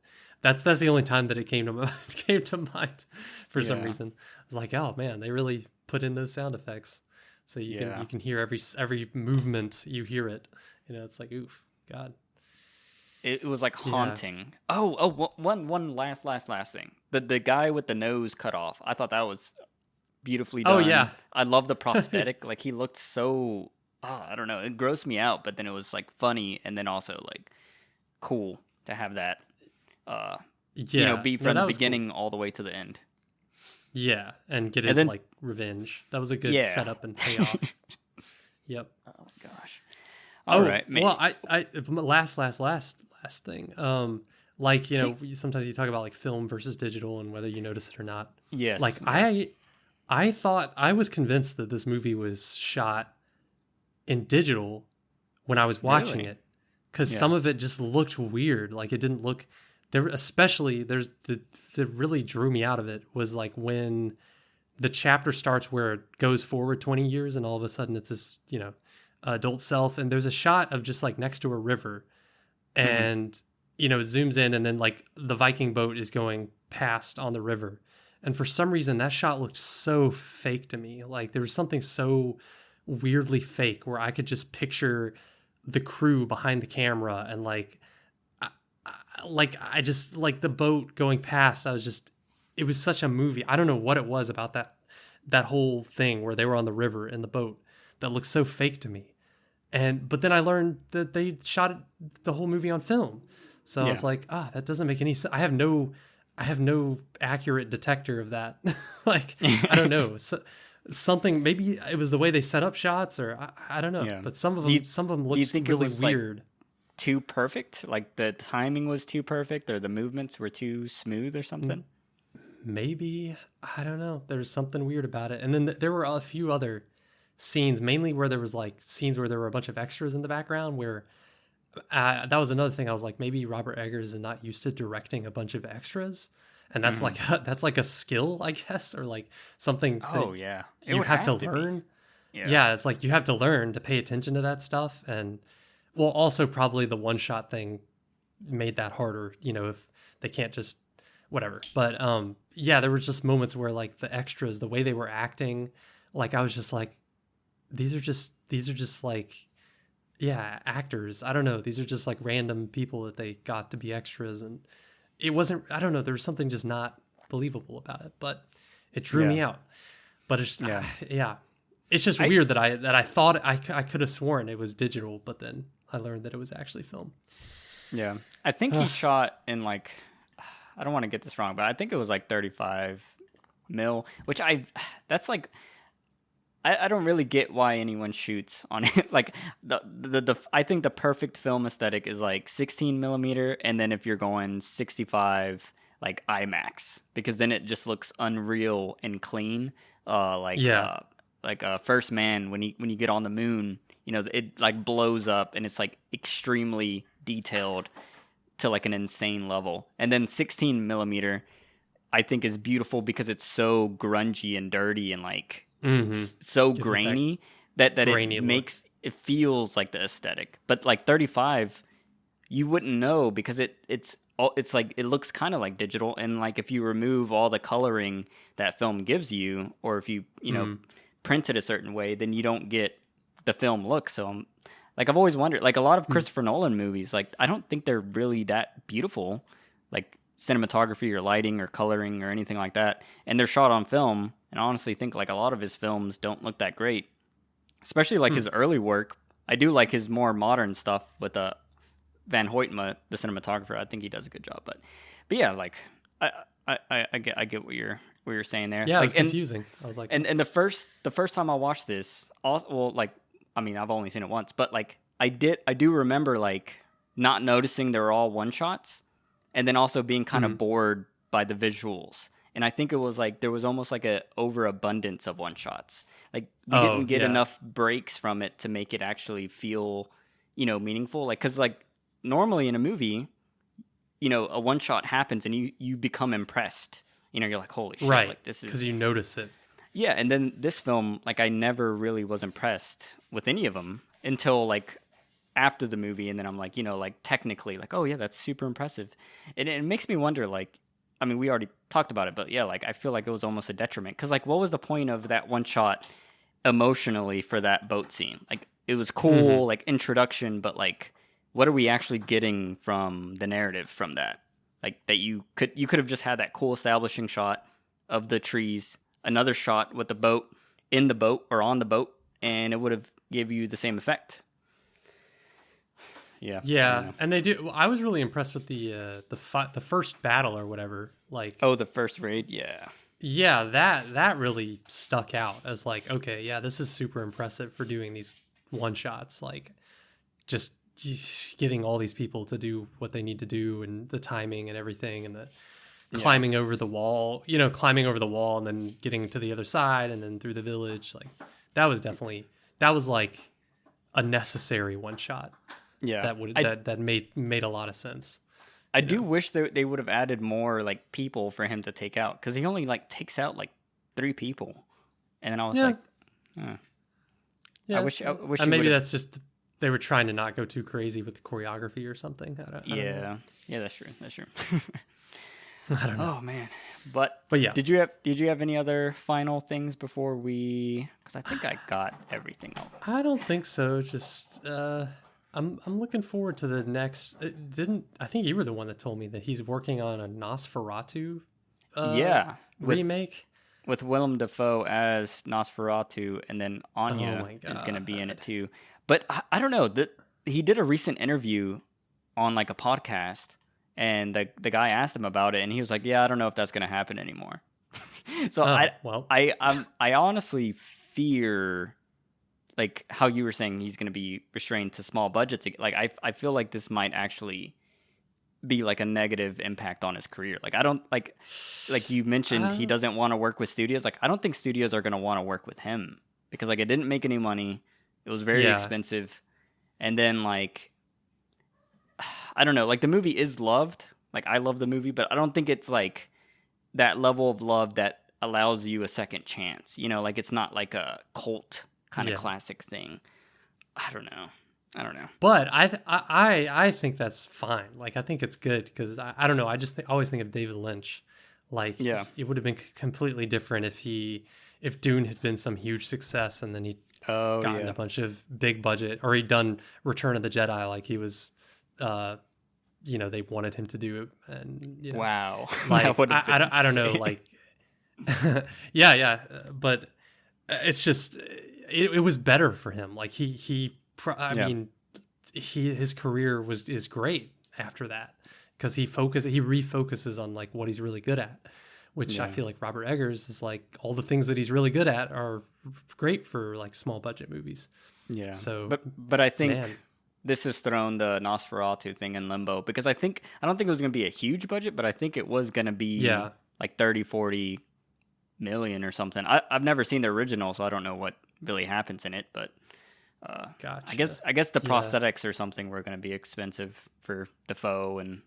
that's the only time that it came to mind for some Yeah. reason. I was like, oh man, they really put in those sound effects. So Yeah. you can hear every movement, you hear it. You know, it's like, oof, God. It was like Yeah. haunting. One last thing. The guy with the nose cut off. I thought that was beautifully done. Oh yeah. I love the prosthetic. Like he looked so. Oh, I don't know. It grossed me out, but then it was like funny, and then also like cool to have that. Yeah. Be No, from that the was cool. beginning all the way to the end. Yeah, and get And his then- like revenge. That was a good Yeah. setup and payoff. Yep. Oh my gosh. All right, well, I last thing. Like, See, sometimes you talk about like film versus digital and whether you notice it or not. Like, yes, yeah, I thought I was convinced that this movie was shot in digital when I was watching really, it, because yeah, some of it just looked weird. Like, it didn't look there. Especially there's the that really drew me out of it was like when the chapter starts where it goes forward 20 years and all of a sudden it's this adult self, and there's a shot of just like next to a river, hmm and it zooms in, and then like the Viking boat is going past on the river, and for some reason that shot looked so fake to me. Like there was something so weirdly fake where I could just picture the crew behind the camera, and I just like the boat going past. It was such a movie. I don't know what it was about that whole thing where they were on the river in the boat that looked so fake to me. But then I learned that they shot the whole movie on film. So I yeah. was like, that doesn't make any sense. I have no accurate detector of that. Like, I don't know. Something, maybe it was the way they set up shots, or I don't know. Yeah. But some of Do you, them do you looked think it really was like weird. too perfect? Like the timing was too perfect, or the movements were too smooth, or something? Maybe, I don't know. There's something weird about it. And then there were a few other scenes, mainly where there was like scenes where there were a bunch of extras in the background. Where that was another thing. I was like, maybe Robert Eggers is not used to directing a bunch of extras, and that's hmm like that's like a skill, I guess, or like something that Oh yeah, it you would have to have to be. learn. Yeah. Yeah, it's like you have to learn to pay attention to that stuff. And well, also probably the one shot thing made that harder, if they can't just whatever. But yeah, there were just moments where like the extras, the way they were acting, like I was just like, these are just like, yeah, actors. I don't know. These are just like random people that they got to be extras, and it wasn't, I don't know, there was something just not believable about it, but it drew Yeah. me out. But it's Yeah. yeah. It's just I weird that I thought I could have sworn it was digital, but then I learned that it was actually film. yeah. I think he shot in like I don't want to get this wrong, but I think it was like 35 mil, which that's like I don't really get why anyone shoots on it. Like the I think the perfect film aesthetic is like 16 millimeter, and then if you're going 65 like IMAX, because then it just looks unreal and clean. Uh, like Yeah, uh, First Man when you get on the moon, it like blows up and it's like extremely detailed to like an insane level. And then 16 millimeter I think is beautiful because it's so grungy and dirty and like mm-hmm. so Gives it that grainy that it grainy look. makes it feels like the aesthetic. But like 35, you wouldn't know because it's like it looks kind of like digital, and like if you remove all the coloring that film gives you, or if you Mm. print it a certain way, then you don't get the film look. So like I've always wondered, like a lot of Mm. Christopher Nolan movies, like I don't think they're really that beautiful, like cinematography or lighting or coloring or anything like that, and they're shot on film. And I honestly think like a lot of his films don't look that great, especially like Hmm. his early work. I do like his more modern stuff with Van Hoytma, the cinematographer. I think he does a good job. But yeah, like I get what you're saying there. Yeah, it was Like confusing. I was like, and the first time I watched this, also, well, like I mean I've only seen it once, but like I do remember like not noticing they were all one shots, and then also being kind mm. of bored by the visuals. And I think it was like there was almost like a overabundance of one shots. Like we Oh didn't get yeah, enough breaks from it to make it actually feel, meaningful. Like because like normally in a movie, a one shot happens and you become impressed. You're like, holy shit, right. like this Because is you notice it. yeah. And then this film, like I never really was impressed with any of them until like after the movie, and then I'm like, like technically, like, oh yeah, that's super impressive. And it makes me wonder, like, I mean, we already talked about it, but yeah, like I feel like it was almost a detriment because, like, what was the point of that one shot emotionally for that boat scene? Like, it was Hmm. cool, like introduction, but like, what are we actually getting from the narrative from that? Like that you could have just had that cool establishing shot of the trees, another shot with the boat in the boat or on the boat, and it would have give you the same effect. Yeah, I don't Yeah, know. and they do. I was really impressed with the first battle or whatever. Like, Oh, the first raid, yeah. yeah, that really stuck out as like, okay, yeah, this is super impressive for doing these one shots. Like, just getting all these people to do what they need to do, and the timing and everything, and the climbing over the wall, climbing over the wall and then getting to the other side and then through the village. Like that was like a necessary one shot. Yeah. That made a lot of sense. I do wish that they would have added more like people for him to take out, because he only like takes out like 3 people, and then I was like, yeah, I wish maybe that's just they were trying to not go too crazy with the choreography or something. I don't know. Yeah, that's true. I don't know. Oh man, but yeah. Did you have any other final things before we? Because I think I got everything else. I don't think so. Just I'm looking forward to the next. I think you were the one that told me that he's working on a Nosferatu remake with Willem Dafoe as Nosferatu, and then Anya is going to be in it too. But I don't know that he did a recent interview on like a podcast, and the guy asked him about it, and he was like, "Yeah, I don't know if that's going to happen anymore." So I honestly fear, like how you were saying, he's going to be restrained to small budgets. Like I feel like this might actually be like a negative impact on his career. Like I don't like you mentioned, he doesn't want to work with studios. Like I don't think studios are going to want to work with him, because like it didn't make any money. It was very expensive. And then like, I don't know, like the movie is loved. Like I love the movie, but I don't think it's like that level of love that allows you a second chance. Like it's not like a cult kind of classic thing. I don't know. But I think that's fine. Like I think it's good, because I don't know. I just always think of David Lynch. Like it would have been completely different if Dune had been some huge success, and then he gotten a bunch of big budget, or he'd done Return of the Jedi, like he was, they wanted him to do, and wow, like I don't know, like but it's just it was better for him. Like mean, his career is great after that, because he refocuses on like what he's really good at, which I feel like Robert Eggers is like, all the things that he's really good at are great for like small budget movies. Yeah. So, but I think this has thrown the Nosferatu thing in limbo, because I don't think it was going to be a huge budget, but I think it was going to be like 30-40 million or something. I've never seen the original, so I don't know what really happens in it, but gotcha. I guess the prosthetics or something were going to be expensive for Dafoe and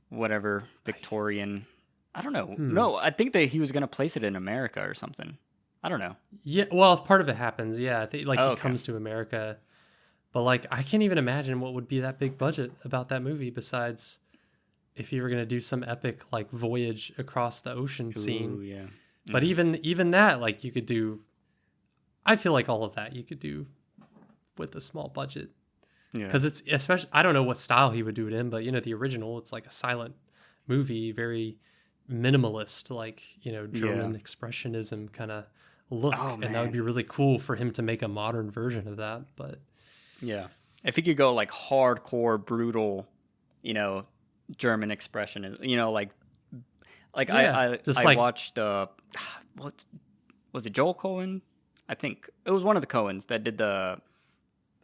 whatever Victorian. I don't know. No, I think that he was going to place it in America or something. I don't know. Yeah, well, part of it happens. Yeah, he comes to America, but like I can't even imagine what would be that big budget about that movie, besides if you were going to do some epic like voyage across the ocean scene. Yeah. But even that, like you could do. I feel like all of that you could do with a small budget. Yeah. Because it's especially, I don't know what style he would do it in, but the original, it's like a silent movie, very minimalist, like, German expressionism kind of look. And that would be really cool for him to make a modern version of that. But yeah, if he could go like hardcore, brutal, German expressionism, I watched, what was it, Joel Cohen? I think it was one of the Coens that did the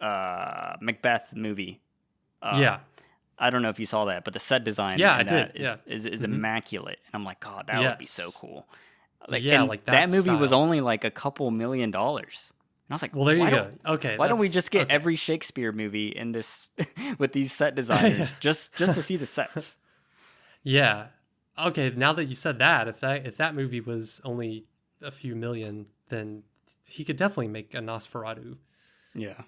Macbeth movie. I don't know if you saw that, but the set design is immaculate. And I'm like, God, that would be so cool. That movie was only like a couple $1 million. And I was like, well, there you go. Okay. Why don't we just get every Shakespeare movie in this with these set designers just to see the sets? Yeah. Okay. Now that you said that, if that movie was only a few million, then he could definitely make a Nosferatu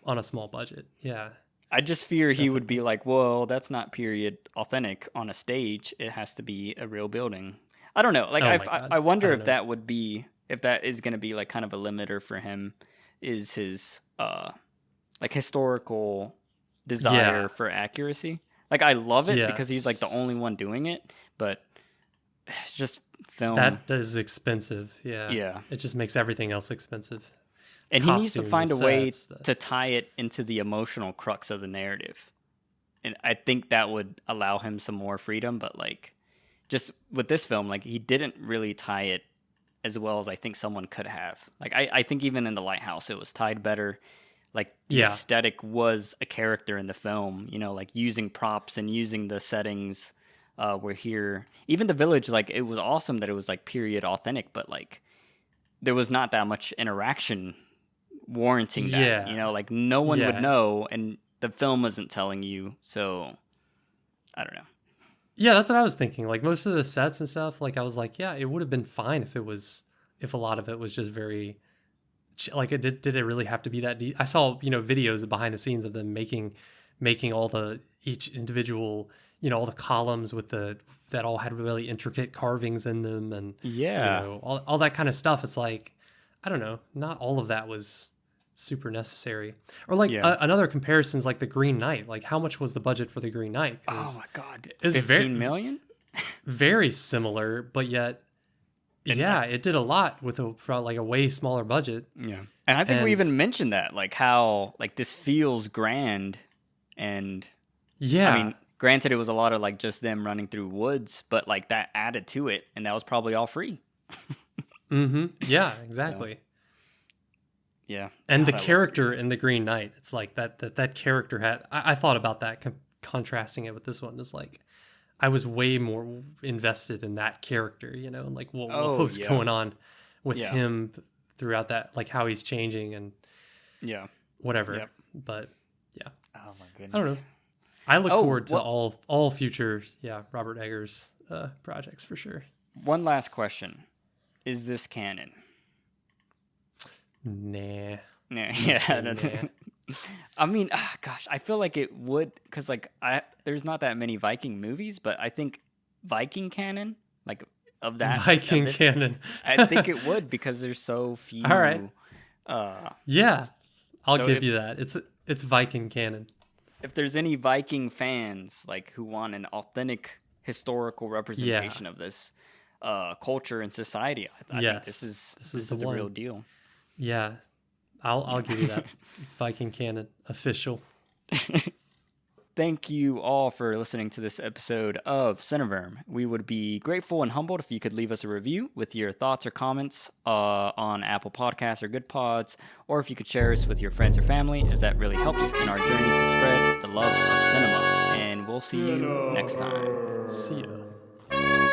on a small budget. Yeah. I just fear he would be like, well, that's not period authentic on a stage. It has to be a real building. I don't know. Like, I wonder if that is going to be like kind of a limiter for him, is his like historical desire for accuracy. Like, I love it because he's like the only one doing it, but it's just film. That is expensive. Yeah. Yeah. It just makes everything else expensive. And he needs to find a way to tie it into the emotional crux of the narrative. And I think that would allow him some more freedom. But like, just with this film, like he didn't really tie it as well as I think someone could have. Like I think even in The Lighthouse, it was tied better. like the aesthetic was a character in the film, you know, like using props and using the settings were here. Even the village, like it was awesome that it was like period authentic, but like there was not that much interaction warranting that, you know, like no one would know and the film wasn't telling you. So I don't know. Yeah, that's what I was thinking. Like most of the sets and stuff, like I was like, yeah, it would have been fine if a lot of it was just very like did it really have to be that deep? I saw, you know, videos behind the scenes of them making all each individual, you know, all the columns that all had really intricate carvings in them, and you know, all that kind of stuff. It's like, I don't know, not all of that was super necessary. Or like another comparison is like the Green Knight. Like how much was the budget for the Green Knight? Oh my God, it's 15 million? Very similar, but yet it did a lot with a way smaller budget. Yeah. And I think we even mentioned that, like how like this feels grand, and I mean, granted it was a lot of like just them running through woods, but like that added to it, and that was probably all free. Yeah, exactly. So, yeah. And the character in the Green Knight, it's like that character had, I thought about that contrasting it with this one. It's like I was way more invested in that character, you know, and like what was going on with him throughout that, like how he's changing and whatever. Yep. But yeah. Oh my goodness. I don't know. I look forward to all future Robert Eggers projects for sure. One last question: is this canon? Nah. Yeah. I mean, gosh, I feel like it would, because like there's not that many Viking movies, but I think Viking canon, like of that Viking canon, I think it would, because there's so few. All right. I'll give you that. It's Viking canon. If there's any Viking fans like who want an authentic historical representation of this culture and society, I think this is the real deal. Yeah. I'll give you that. It's Viking canon, official. Thank you all for listening to this episode of Cineverm. We would be grateful and humbled if you could leave us a review with your thoughts or comments on Apple Podcasts or Good Pods, or if you could share us with your friends or family, as that really helps in our journey to spread the love of cinema. And we'll see you next time. See ya.